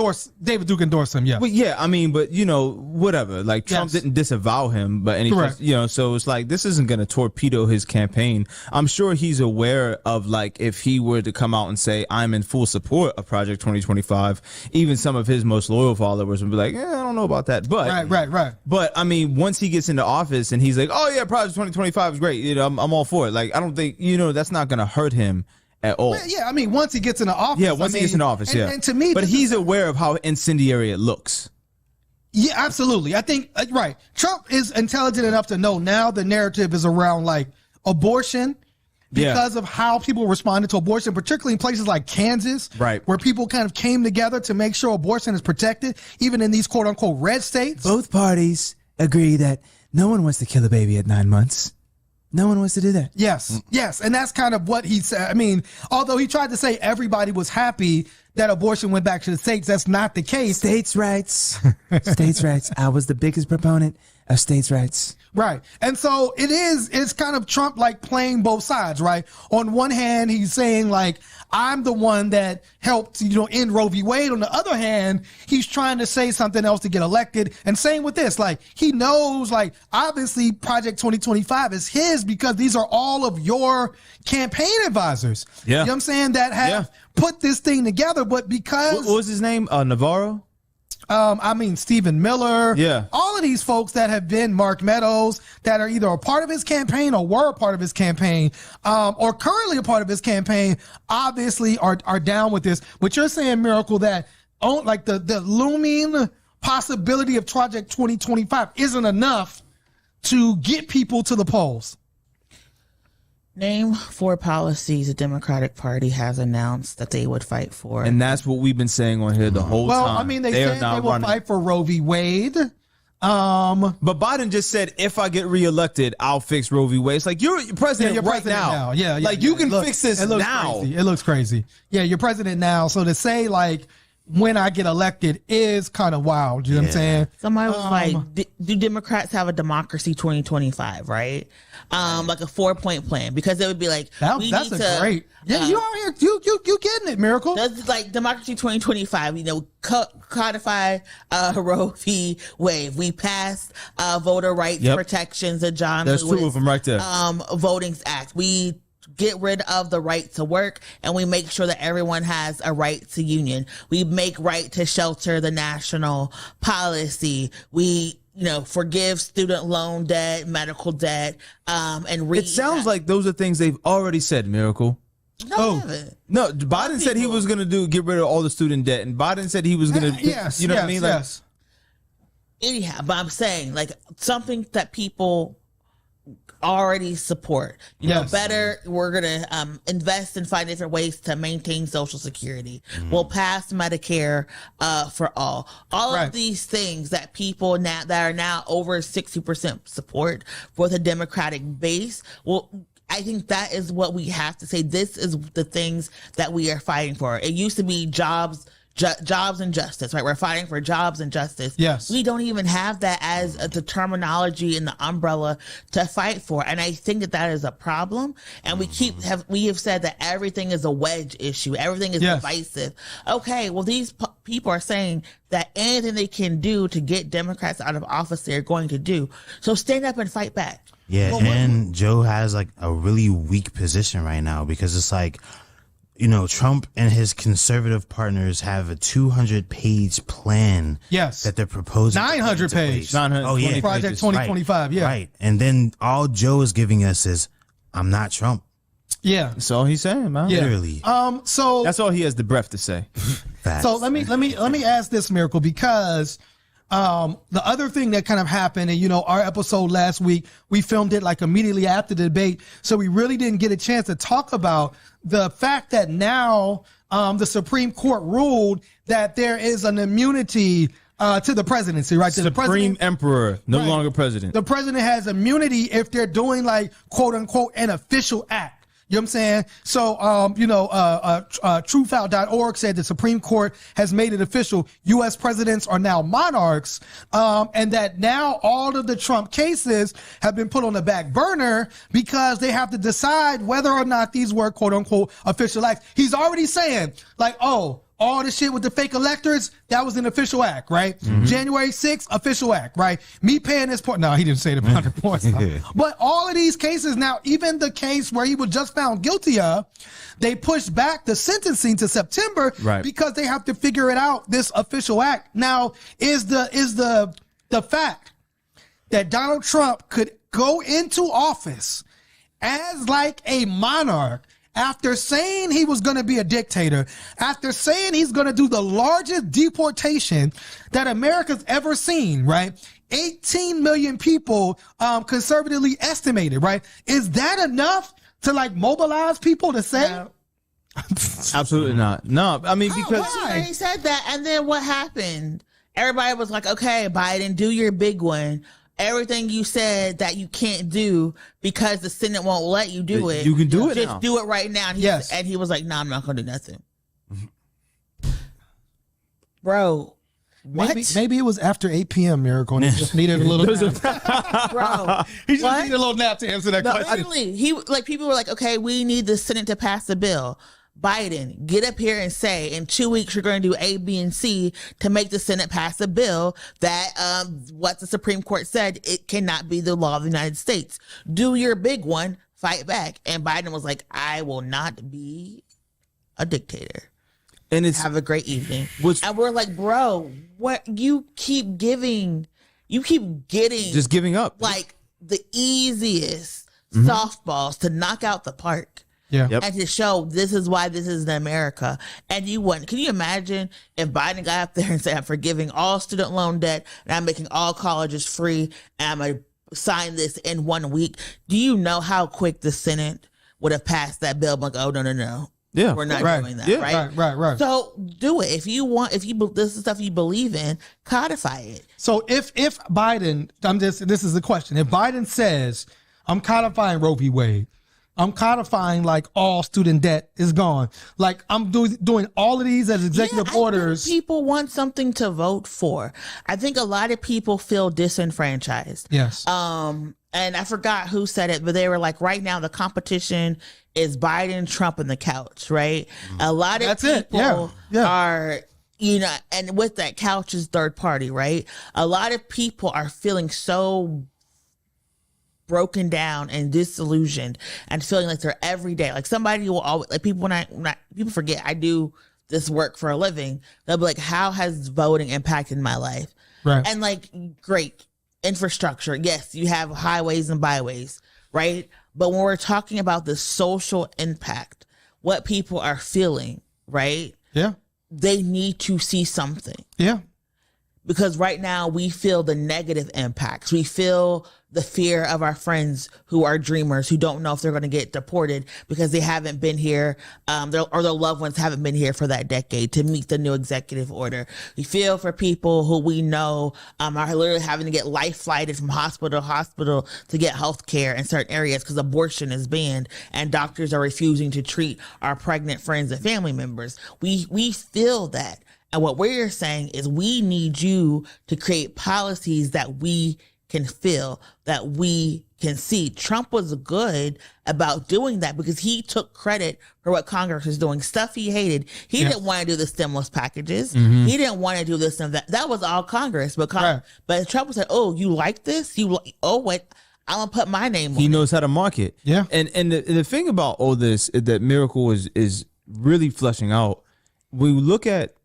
Duke endorsed him. Yeah. But yeah, I mean, but whatever. Like Trump didn't disavow him, but Correct. so it's like this isn't going to torpedo his campaign. I'm sure he's aware of if he were to come out and say I'm in full support of Project 2025, even some of his most loyal followers would be like, I don't know about that. But Right. But I mean, once he gets into office and he's like, oh yeah, Project 2025 is great. I'm all for it. Like I don't think that's not going to hurt him at all. Well, yeah, I mean, once he gets into office. Yeah, once he gets into office, and to me, but he's aware of how incendiary it looks. Yeah, absolutely. I think, right. Trump is intelligent enough to know now the narrative is around abortion because of how people responded to abortion, particularly in places like Kansas, right, where people kind of came together to make sure abortion is protected, even in these quote unquote red states. Both parties agree that no one wants to kill a baby at 9 months. No one wants to do that. Yes. And that's kind of what he said. I mean, although he tried to say everybody was happy that abortion went back to the states, that's not the case. States' rights. States' rights. I was the biggest proponent of states' rights. Right. And so it's kind of Trump like playing both sides, right? On one hand, he's saying like, I'm the one that helped, end Roe v. Wade. On the other hand, he's trying to say something else to get elected. And same with this, like he knows like obviously Project 2025 is his because these are all of your campaign advisors. Yeah. You know what I'm saying? That have put this thing together. But because what was his name? Navarro? Stephen Miller, Yeah. all of these folks that have been Mark Meadows that are either a part of his campaign or were a part of his campaign, or currently a part of his campaign, obviously are down with this. But you're saying, Miracle, that like the looming possibility of Project 2025 isn't enough to get people to the polls. Name 4 policies the Democratic Party has announced that they would fight for. And that's what we've been saying on here the whole time. Well, I mean, they said they will fight for Roe v. Wade. But Biden just said, if I get reelected, I'll fix Roe v. Wade. It's like, you're president right now. Yeah. Like, you can fix this now. Crazy. It looks crazy. Yeah, you're president now. So to say, like, when I get elected is kind of wild. You know what I'm saying? Somebody was like, do Democrats have a democracy 2025, right? Like a 4-point plan, because it would be like, that's a great. Yeah, you out here, you getting it, Miracle. That's like democracy 2025, codify Roe v. Wade. We passed voter rights protections, the John There's Lewis 2 of them right there. Voting Act. We get rid of the right to work, and we make sure that everyone has a right to union. We make right to shelter the national policy. We forgive student loan debt, medical debt, and it sounds like those are things they've already said, Miracle. No, Biden said he was going to get rid of all the student debt, and Biden said he was going to, what I mean? Like, anyhow, but I'm saying like something that people already support. Better, we're gonna invest and find different ways to maintain Social Security. We'll pass Medicare for all of these things that people now that are now over 60% support for the Democratic base. Well, I think that is what we have to say. This is the things that we are fighting for. It used to be jobs and justice, right? We're fighting for jobs and justice. Yes. We don't even have that as the terminology and the umbrella to fight for. And I think that is a problem. And we have said that everything is a wedge issue. Everything is divisive. Okay. Well, these people are saying that anything they can do to get Democrats out of office, they're going to do. So stand up and fight back. Yeah. And Joe has like a really weak position right now because it's like, Trump and his conservative partners have a 200-page plan. Yes. That they're proposing. 900 page. 920 Project 2025. Right. Right. And then all Joe is giving us is, I'm not Trump. Yeah. That's all he's saying, man. Literally. So that's all he has the breath to say. So let me ask this, Miracle, because the other thing that kind of happened, and our episode last week, we filmed it like immediately after the debate, so we really didn't get a chance to talk about the fact that now the Supreme Court ruled that there is an immunity to the presidency, right? Supreme Emperor, no longer president. The president has immunity if they're doing like quote unquote an official act. You know what I'm saying? So, truthfout.org said the Supreme Court has made it official. U.S. presidents are now monarchs, and that now all of the Trump cases have been put on the back burner because they have to decide whether or not these were quote unquote official acts. He's already saying like, all the shit with the fake electors, that was an official act, right? January 6th, official act, right? Me paying this point. No, he didn't say the 100 points. But all of these cases now, even the case where he was just found guilty of, they pushed back the sentencing to September because they have to figure it out, this official act. Now, is the fact that Donald Trump could go into office as like a monarch after saying he was going to be a dictator, after saying he's going to do the largest deportation that America's ever seen, right? 18 million people, conservatively estimated, right? Is that enough to like mobilize people to say? No. Absolutely not. No, I mean, because he said that, and then what happened? Everybody was like, okay, Biden, do your big one. Everything you said that you can't do because the Senate won't let you do it. You can do it just now. do it right now. And he was like, no, I'm not going to do nothing. Bro, Maybe it was after 8 p.m. Miracle, and he just needed a little nap. Bro, He just needed a little nap to answer that question. Literally, people were like, okay, we need the Senate to pass the bill. Biden, get up here and say in 2 weeks you're going to do A, B, and C to make the Senate pass a bill that what the Supreme Court said, it cannot be the law of the United States. Do your big one, fight back. And Biden was like, I will not be a dictator. And it's have a great evening. And we're like, bro, what you keep getting, just giving up like the easiest softballs to knock out the park. Yeah. Yep. And to show this is why this is in America. And can you imagine if Biden got up there and said, I'm forgiving all student loan debt and I'm making all colleges free and I'm going to sign this in 1 week? Do you know how quick the Senate would have passed that bill? Like, oh, no. Yeah. We're not doing that, Yeah. right? So do it. If you this is stuff you believe in, codify it. So if Biden, this is the question. If Biden says, I'm codifying Roe v. Wade, I'm codifying like all student debt is gone. Like I'm doing all of these as executive orders. I think people want something to vote for. I think a lot of people feel disenfranchised. Yes. And I forgot who said it, but they were like, right now the competition is Biden, Trump, and the couch, right? A lot of people are, and with that couch is third party, right? A lot of people are feeling so broken down and disillusioned and feeling like they're every day. Like somebody will always, like people, people forget I do this work for a living. They'll be like, how has voting impacted my life? Right. And like, great infrastructure. Yes, you have highways and byways, right? But when we're talking about the social impact, what people are feeling, right? Yeah. They need to see something. Yeah. Because right now we feel the negative impacts. We feel the fear of our friends who are dreamers, who don't know if they're going to get deported because they haven't been here, or their loved ones haven't been here for that decade to meet the new executive order. We feel for people who we know are literally having to get life flighted from hospital to hospital to get health care in certain areas because abortion is banned and doctors are refusing to treat our pregnant friends and family members. We feel that. And what we're saying is we need you to create policies that we can feel, that we can see. Trump was good about doing that because he took credit for what Congress is doing. Stuff he hated. He didn't want to do the stimulus packages. He didn't want to do this and that. That was all Congress. But but Trump said, oh, you like this? Wait, I'm going to put my name on it. He knows how to market. Yeah. And the thing about all this that Miracle is really fleshing out. We look at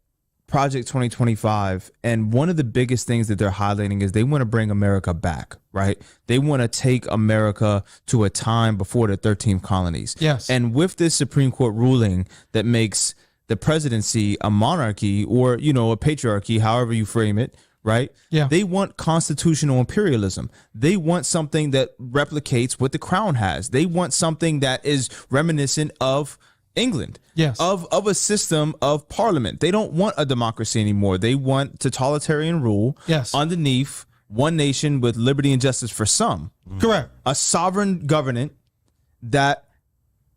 Project 2025, and one of the biggest things that they're highlighting is they want to bring America back, right? They want to take America to a time before the 13 colonies. Yes. And with this Supreme Court ruling that makes the presidency a monarchy or, a patriarchy, however you frame it, right? Yeah. They want constitutional imperialism. They want something that replicates what the crown has. They want something that is reminiscent of England, yes, of a system of parliament. They don't want a democracy anymore. They want totalitarian rule, yes, underneath one nation with liberty and justice for some. Correct. A sovereign government that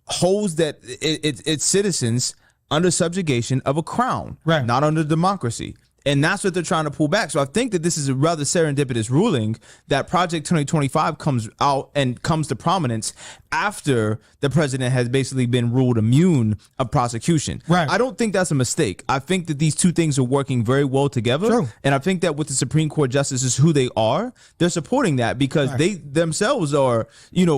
holds that its citizens under subjugation of a crown, right, not under democracy. And that's what they're trying to pull back. So I think that this is a rather serendipitous ruling that Project 2025 comes out and comes to prominence after the president has basically been ruled immune of prosecution. Right. I don't think that's a mistake. I think that these two things are working very well together. True. And I think that with the Supreme Court justices who they are, they're supporting that because right, they themselves are,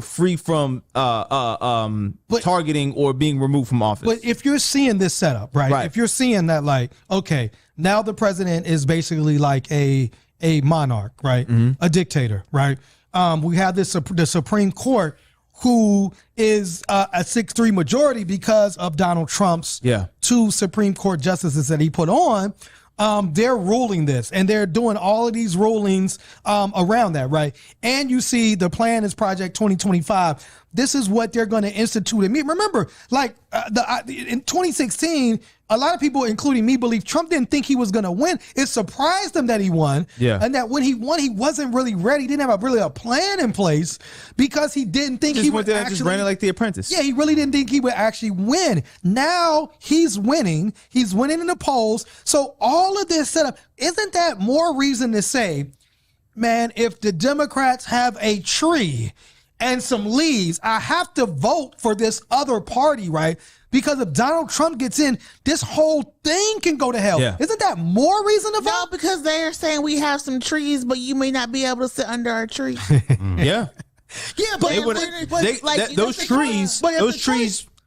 free from targeting or being removed from office. But if you're seeing this setup, right? If you're seeing that, like, okay, now the president is basically like a monarch, right? A dictator, right? We have the Supreme Court, who is a 6-3 majority because of Donald Trump's 2 Supreme Court justices that he put on. They're ruling this, and they're doing all of these rulings around that, right? And you see the plan is Project 2025. this is what they're going to institute. And remember, like in 2016, a lot of people, including me, believe Trump didn't think he was going to win. It surprised him that he won. Yeah. And that when he won, he wasn't really ready. He didn't have a plan in place because he didn't think he would actually. Just ran it like The Apprentice. Yeah, he really didn't think he would actually win. Now he's winning. He's winning in the polls. So all of this setup, isn't that more reason to say, man, if the Democrats have a tree and some leaves, I have to vote for this other party, right? Because if Donald Trump gets in, this whole thing can go to hell. Yeah. Isn't that more reason to vote? No, because they're saying we have some trees, but you may not be able to sit under our tree. Yeah. Yeah, but,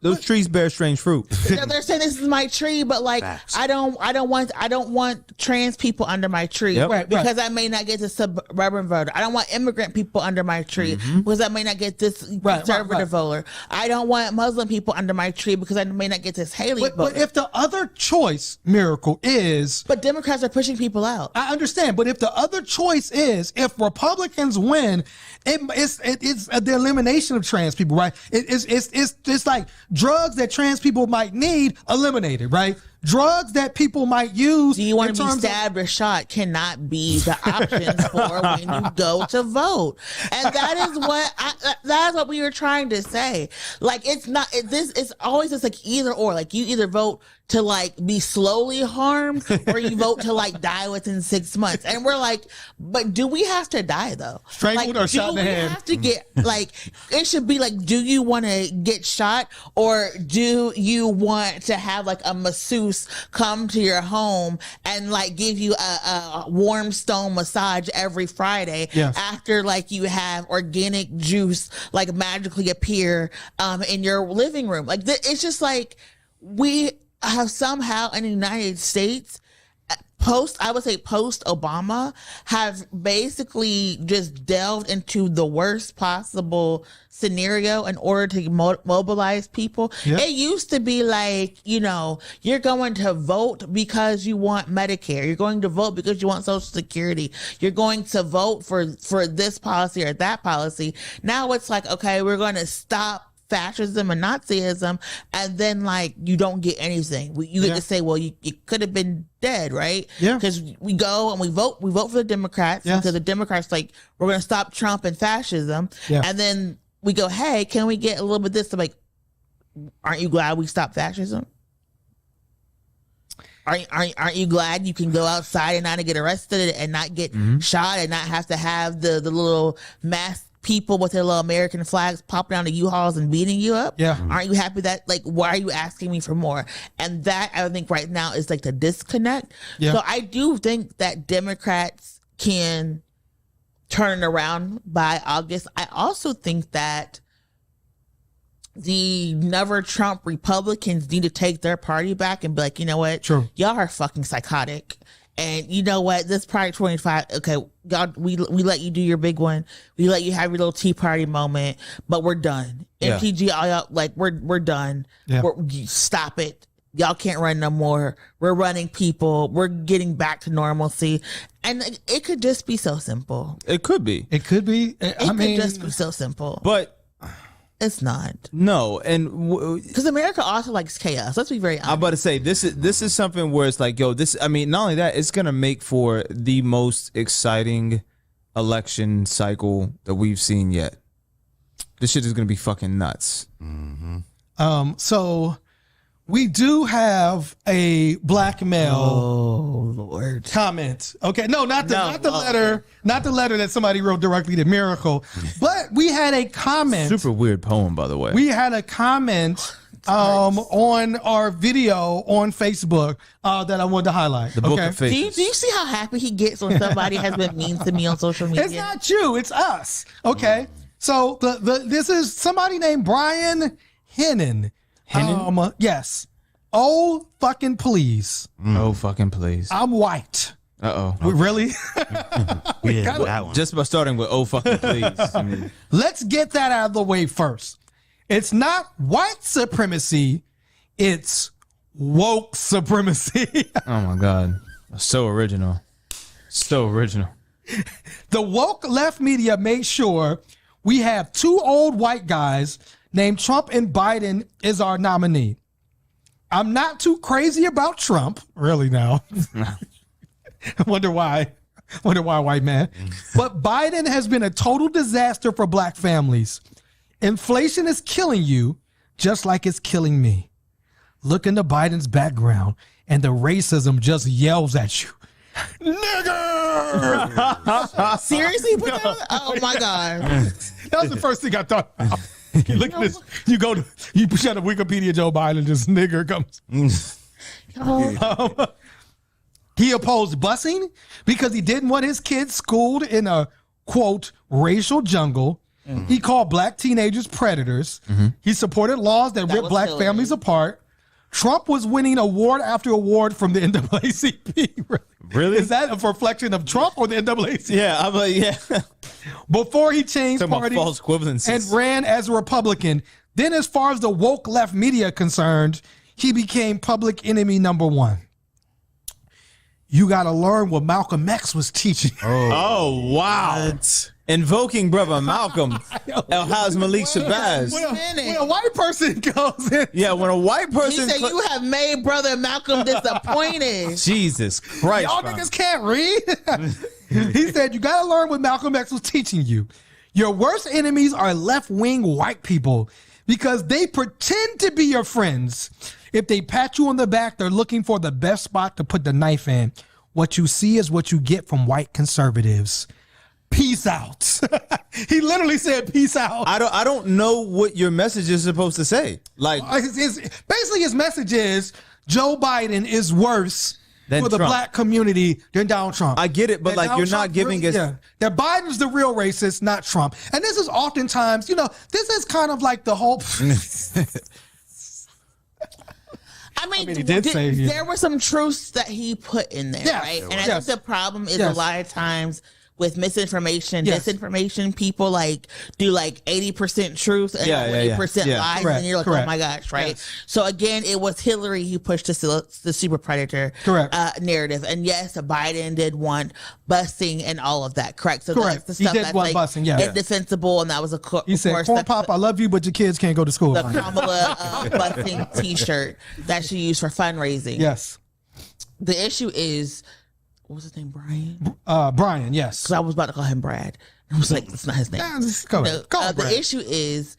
those trees bear strange fruit. They're saying this is my tree, but like I don't want trans people under my tree. Yep. Right, because I may not get the suburban voter. I don't want immigrant people under my tree because I may not get this conservative voter. I don't want Muslim people under my tree because I may not get this Haley voter. But if the other choice, Miracle, is... But Democrats are pushing people out. I understand, but if the other choice is, if Republicans win, it's the elimination of trans people, right? It's like drugs that trans people might need eliminated, right? Drugs that people might use. Do you want to be stabbed or shot cannot be the options for when you go to vote. And that is what we were trying to say. Like, it's always just like either or. Like, you either vote to like be slowly harmed or you vote to like die within 6 months. And we're like, but do we have to die though? Strangled or shot in the head? Do we have to get, like, it should be like, do you want to get shot or do you want to have like a masseuse come to your home and like give you a warm stone massage every Friday after like you have organic juice like magically appear in your living room? Like, it's just like we have somehow in the United States post Obama have basically just delved into the worst possible scenario in order to mobilize people. Yep. It used to be like, you're going to vote because you want Medicare. You're going to vote because you want Social Security. You're going to vote for this policy or that policy. Now it's like, okay, we're going to stop fascism and Nazism, and then like you don't get anything. You get to say, well, you could have been dead, right? Yeah. Because we go and we vote for the Democrats because the Democrats like, we're going to stop Trump and fascism, and then we go, hey, can we get a little bit of this? I'm like, aren't you glad we stopped fascism? Aren't you glad you can go outside and not get arrested and not get shot and not have to have the little mass people with their little American flags popping down the U-Hauls and beating you up? Yeah. Aren't you happy that, like, why are you asking me for more? And that, I think right now is like the disconnect. Yeah. So I do think that Democrats can turn it around by August. I also think that the Never Trump Republicans need to take their party back and be like, you know what? True. Y'all are fucking psychotic. And you know what? This Pride 25, okay, God, we let you do your big one. We let you have your little Tea Party moment, but we're done. Yeah. MTG, all y'all, like, we're done. Yeah. Stop it. Y'all can't run no more. We're running people. We're getting back to normalcy. And it could just be so simple. It could be. It could be. It could just be so simple. But it's not. No, and because America also likes chaos. Let's be very honest. I'm about to say this is something where it's like, yo, this. I mean, not only that, it's gonna make for the most exciting election cycle that we've seen yet. This shit is gonna be fucking nuts. Mm-hmm. So we do have a black male comment. Okay, no, not the letter, not the letter that somebody wrote directly to Miracle, but we had a comment. Super weird poem, by the way. We had a comment on our video on Facebook that I wanted to highlight. The book of faces. Do you see how happy he gets when somebody has been mean to me on social media? It's not you, it's us. Okay, so this is somebody named Brian Hennon. Yes. Oh fucking please. Oh fucking please. I'm white. Uh-oh. Really? Yeah, that one. Just by starting with oh fucking please. I mean, let's get that out of the way first. It's not white supremacy, it's woke supremacy. Oh my God. So original. So original. The woke left media made sure we have two old white guys named Trump and Biden is our nominee. I'm not too crazy about Trump, really now. I wonder why, white man. But Biden has been a total disaster for black families. Inflation is killing you just like it's killing me. Look into Biden's background and the racism just yells at you. Nigger! Seriously? Oh my God. That was the first thing I thought about. You look at this, you shut up Wikipedia Joe Biden, just nigger comes. He opposed busing because he didn't want his kids schooled in a, quote, racial jungle. He called black teenagers predators. He supported laws that ripped black families apart. Trump was winning award after award from the NAACP. Really? Is that a reflection of Trump or the NAACP? Yeah, I'm like, yeah. Before he changed Talking about parties false equivalencies. and ran as a Republican. Then as far as the woke left media concerned, he became public enemy number one. You got to learn what Malcolm X was teaching. Oh, wow. Invoking brother Malcolm. El-Haz Malik Shabazz. When a white person goes in. Yeah, when a white person... He said, you have made brother Malcolm disappointed. Jesus Christ. Y'all niggas can't read. He said, you got to learn what Malcolm X was teaching you. Your worst enemies are left-wing white people because they pretend to be your friends. If they pat you on the back, they're looking for the best spot to put the knife in. What you see is what you get from white conservatives. Peace out. He literally said peace out. I don't know what your message is supposed to say. Like, basically his message is Joe Biden is worse than for the Trump. black community than Donald Trump. I get it, but like, you're not giving us... that Biden's the real racist, not Trump. And this is oftentimes, this is kind of like the whole... I mean, he did say, there were some truths that he put in there, right? And I think the problem is a lot of times with misinformation, disinformation, people do 80% truth and 20% lies, and you're like, oh my gosh, right? Yes. So again, it was Hillary who pushed the super predator narrative, and yes, Biden did want busing and all of that, correct? So that's the stuff that's busing, indefensible, and that was he said, "Corn Pop, I love you, but your kids can't go to school." The Kamala busing T-shirt that she used for fundraising. Yes. The issue is, what was his name? Brian? Brian, yes. Because I was about to call him Brad. I was like, that's not his name. The issue is,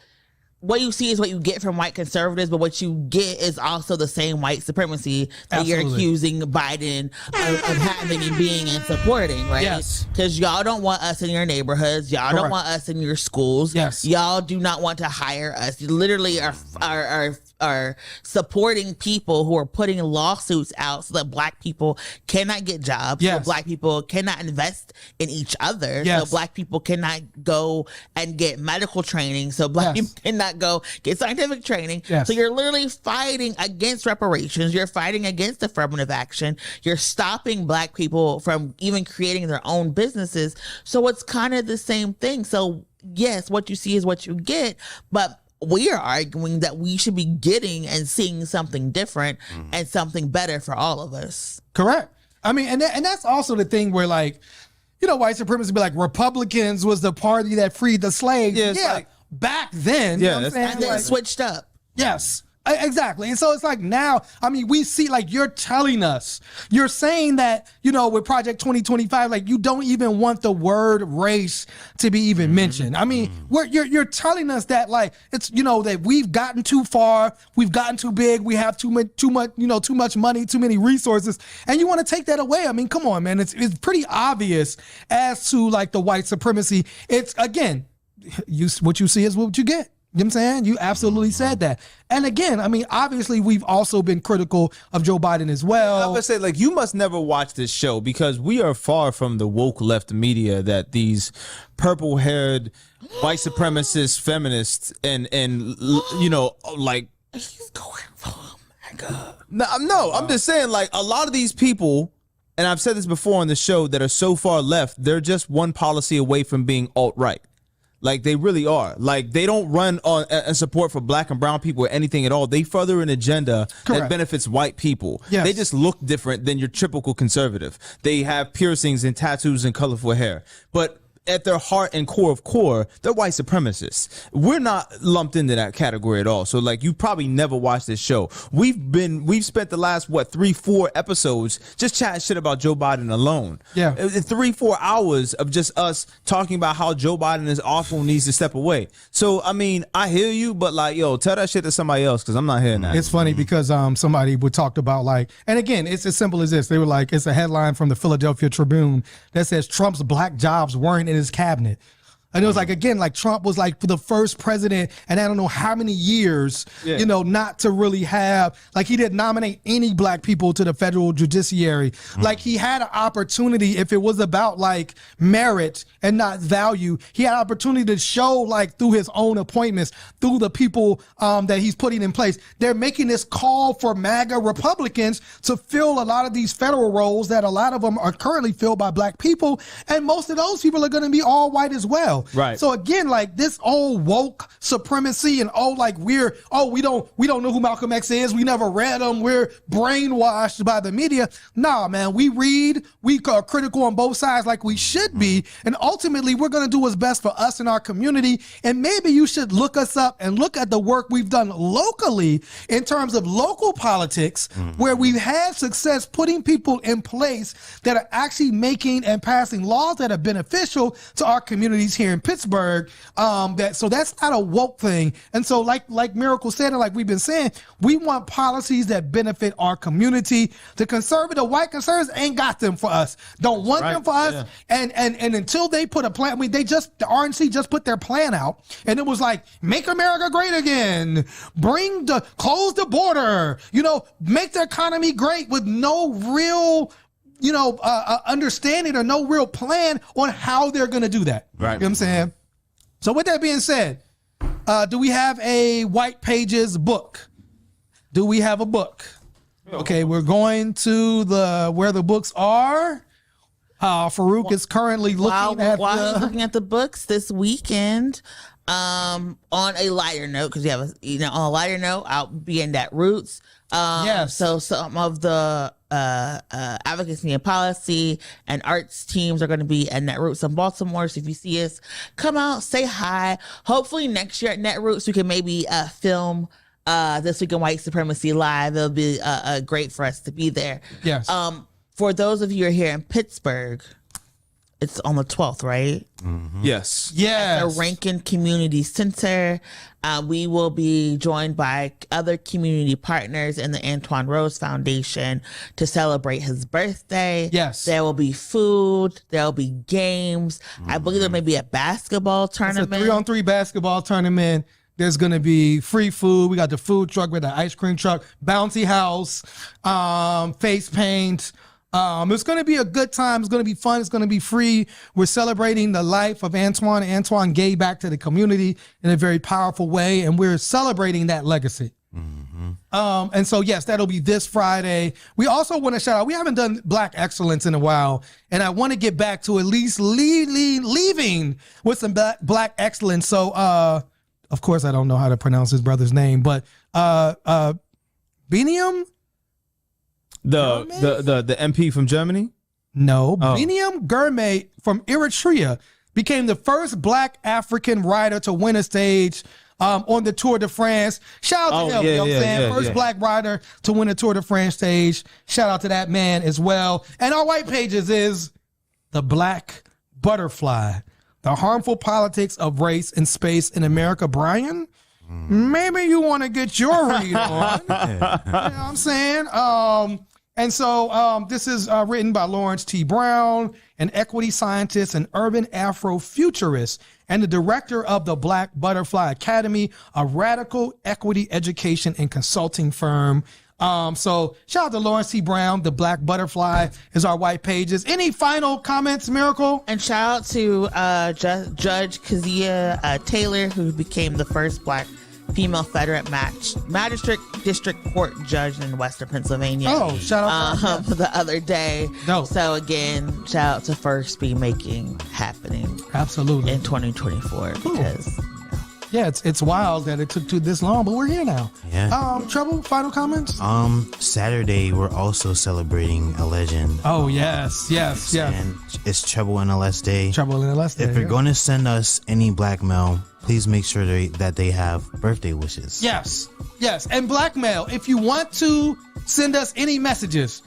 what you see is what you get from white conservatives, but what you get is also the same white supremacy that you're accusing Biden of having and being and supporting, right? Yes. Because y'all don't want us in your neighborhoods. Y'all don't want us in your schools. Yes. Y'all do not want to hire us. You literally are supporting people who are putting lawsuits out so that black people cannot get jobs. So black people cannot invest in each other. So black people cannot go and get medical training. So black people cannot go get scientific training. So you're literally fighting against reparations. You're fighting against affirmative action. You're stopping black people from even creating their own businesses. So it's kind of the same thing. So yes, what you see is what you get, but we are arguing that we should be getting and seeing something different and something better for all of us. Correct. I mean, and that's also the thing where, white supremacy be like, Republicans was the party that freed the slaves. Back then. Yeah, and then switched up. Yes. Exactly. And so it's like now, I mean, we see, you're telling us, you're saying that, with Project 2025, you don't even want the word race to be even mentioned. I mean, you're telling us that it's, that we've gotten too far, we've gotten too big, we have too much money, too many resources, and you want to take that away. I mean, come on, man. It's pretty obvious as to the white supremacy. It's, again, what you see is what you get. You know what I'm saying? You absolutely said that. And again, I mean, obviously, we've also been critical of Joe Biden as well. I would say, you must never watch this show because we are far from the woke left media that these purple-haired white supremacist feminists and he's going, oh my God. No, I'm just saying, a lot of these people, and I've said this before on the show, that are so far left, they're just one policy away from being alt-right. They really are. They don't run on a support for black and brown people or anything at all. They further an agenda that benefits white people. Yes. They just look different than your typical conservative. They have piercings and tattoos and colorful hair. But at their heart and core of core, they're white supremacists. We're not lumped into that category at all. So like, you probably never watched this show. We've spent the last 3-4 episodes just chatting shit about Joe Biden alone. Yeah. 3-4 hours of just us talking about how Joe Biden is awful and needs to step away. So I mean, I hear you, but like, yo, tell that shit to somebody else, because I'm not hearing that. It's funny because somebody would talk about like, and again, it's as simple as this. They were like, it's a headline from the Philadelphia Tribune that says Trump's black jobs weren't in his cabinet. And it was like, again, like Trump was like the first president, and I don't know how many years, you know, not to really have, like, he didn't nominate any black people to the federal judiciary. Like, he had an opportunity, if it was about like merit and not value, he had an opportunity to show, like, through his own appointments, through the people that he's putting in place. They're making this call for MAGA Republicans to fill a lot of these federal roles that a lot of them are currently filled by black people. And most of those people are going to be all white as well. Right. So again, like this old woke supremacy and like we don't know who Malcolm X is. We never read him. We're brainwashed by the media. Nah, man, we read, we are critical on both sides like we should be. And ultimately we're going to do what's best for us and our community. And maybe you should look us up and look at the work we've done locally in terms of local politics, where we've had success putting people in place that are actually making and passing laws that are beneficial to our communities here in Pittsburgh. So that's not a woke thing. And so like Miracle said, and like we've been saying, we want policies that benefit our community. The conservative white conservatives ain't got them for us. Don't want them for us. Yeah. And until they put a plan, I mean, the RNC just put their plan out, and it was like, make America great again, close the border, make the economy great, with no real understanding or no real plan on how they're going to do that. Right. You know what I'm saying? So with that being said, do we have a White Pages book? Do we have a book? Okay, we're going to where the books are. Farouk is currently looking at the books this weekend. On a lighter note, because we have on a lighter note, I'll be in that Roots. Yes. So some of the advocacy and policy and arts teams are going to be at Netroots in Baltimore. So if you see us, come out, say hi. Hopefully next year at Netroots we can maybe film This Week in White Supremacy live. It'll be great for us to be there. Yes. For those of you who are here in Pittsburgh, it's on the 12th, right? Mm-hmm. Yes. Yes. At the Rankin Community Center. We will be joined by other community partners in the Antoine Rose Foundation to celebrate his birthday. Yes. There will be food. There will be games. I believe there may be a basketball tournament. It's a 3-on-3 basketball tournament. There's going to be free food. We got the food truck with the ice cream truck, bouncy house, face paint. It's going to be a good time. It's going to be fun. It's going to be free. We're celebrating the life of Antoine. Antoine gave back to the community in a very powerful way, and we're celebrating that legacy. Mm-hmm. And so, yes, that'll be this Friday. We also want to shout out, we haven't done Black Excellence in a while, and I want to get back to at least leaving with some Black Excellence. So, of course, I don't know how to pronounce his brother's name, but Biniam? The MP from Germany? No, Biniam Gourmet from Eritrea became the first Black African rider to win a stage on the Tour de France. Shout out to him, you know what I'm saying? First Black rider to win a Tour de France stage. Shout out to that man as well. And our White Pages is The Black Butterfly, The Harmful Politics of Race and Space in America. Brian, maybe you want to get your read on. You know what I'm saying? And so this is written by Lawrence T. Brown, an equity scientist and urban Afrofuturist, and the director of the Black Butterfly Academy, a radical equity education and consulting firm. So shout out to Lawrence T. Brown. The Black Butterfly is our White Pages. Any final comments, Miracle? And shout out to Judge Kezia Taylor, who became the first Black female federal magistrate district court judge in Western Pennsylvania. Oh, shout out the other day. No. So again, shout out to First Be Making happening. Absolutely. In 2024 because Yeah, it's wild that it took this long, but we're here now. Yeah. Trouble, final comments? Saturday we're also celebrating a legend. Oh, yes. And it's Trouble in LS Day. Trouble in LS Day. If you're going to send us any blackmail, please make sure that they have birthday wishes. Yes. And blackmail, if you want to send us any messages,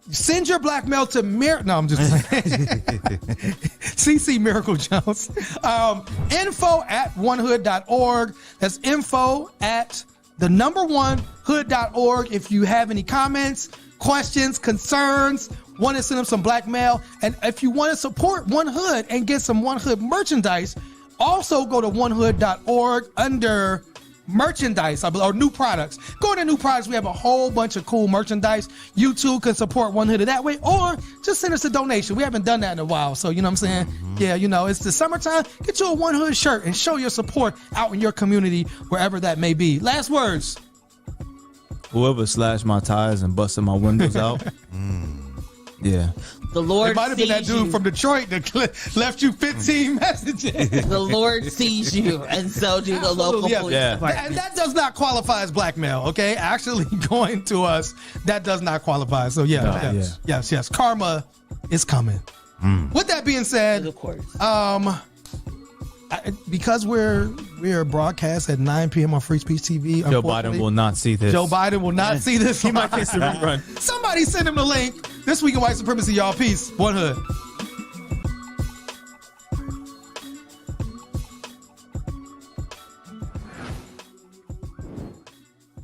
send your blackmail to CC Miracle Jones. info@onehood.org. That's info@1hood.org. If you have any comments, questions, concerns, want to send them some blackmail, and if you want to support One Hood and get some One Hood merchandise, also go to onehood.org under merchandise or new products. Go to new products. We have a whole bunch of cool merchandise. You too can support One Hood that way, or just send us a donation. We haven't done that in a while, so you know what I'm saying? Yeah, it's the summertime. Get you a One Hood shirt and show your support out in your community, wherever that may be. Last words. Whoever slashed my tires and busted my windows out. Yeah. The Lord It might have been that dude from Detroit that left you 15 messages. The Lord sees you, and so do the local police department. And that does not qualify as blackmail, okay? Actually going to us, that does not qualify. So yes. Karma is coming. With that being said, of course. Because we're broadcast at 9 p.m. on Free Speech TV. Joe Biden will not see this. Joe Biden will not see this. He might catch the rerun. Somebody send him the link. This week in White Supremacy, y'all. Peace. One Hood.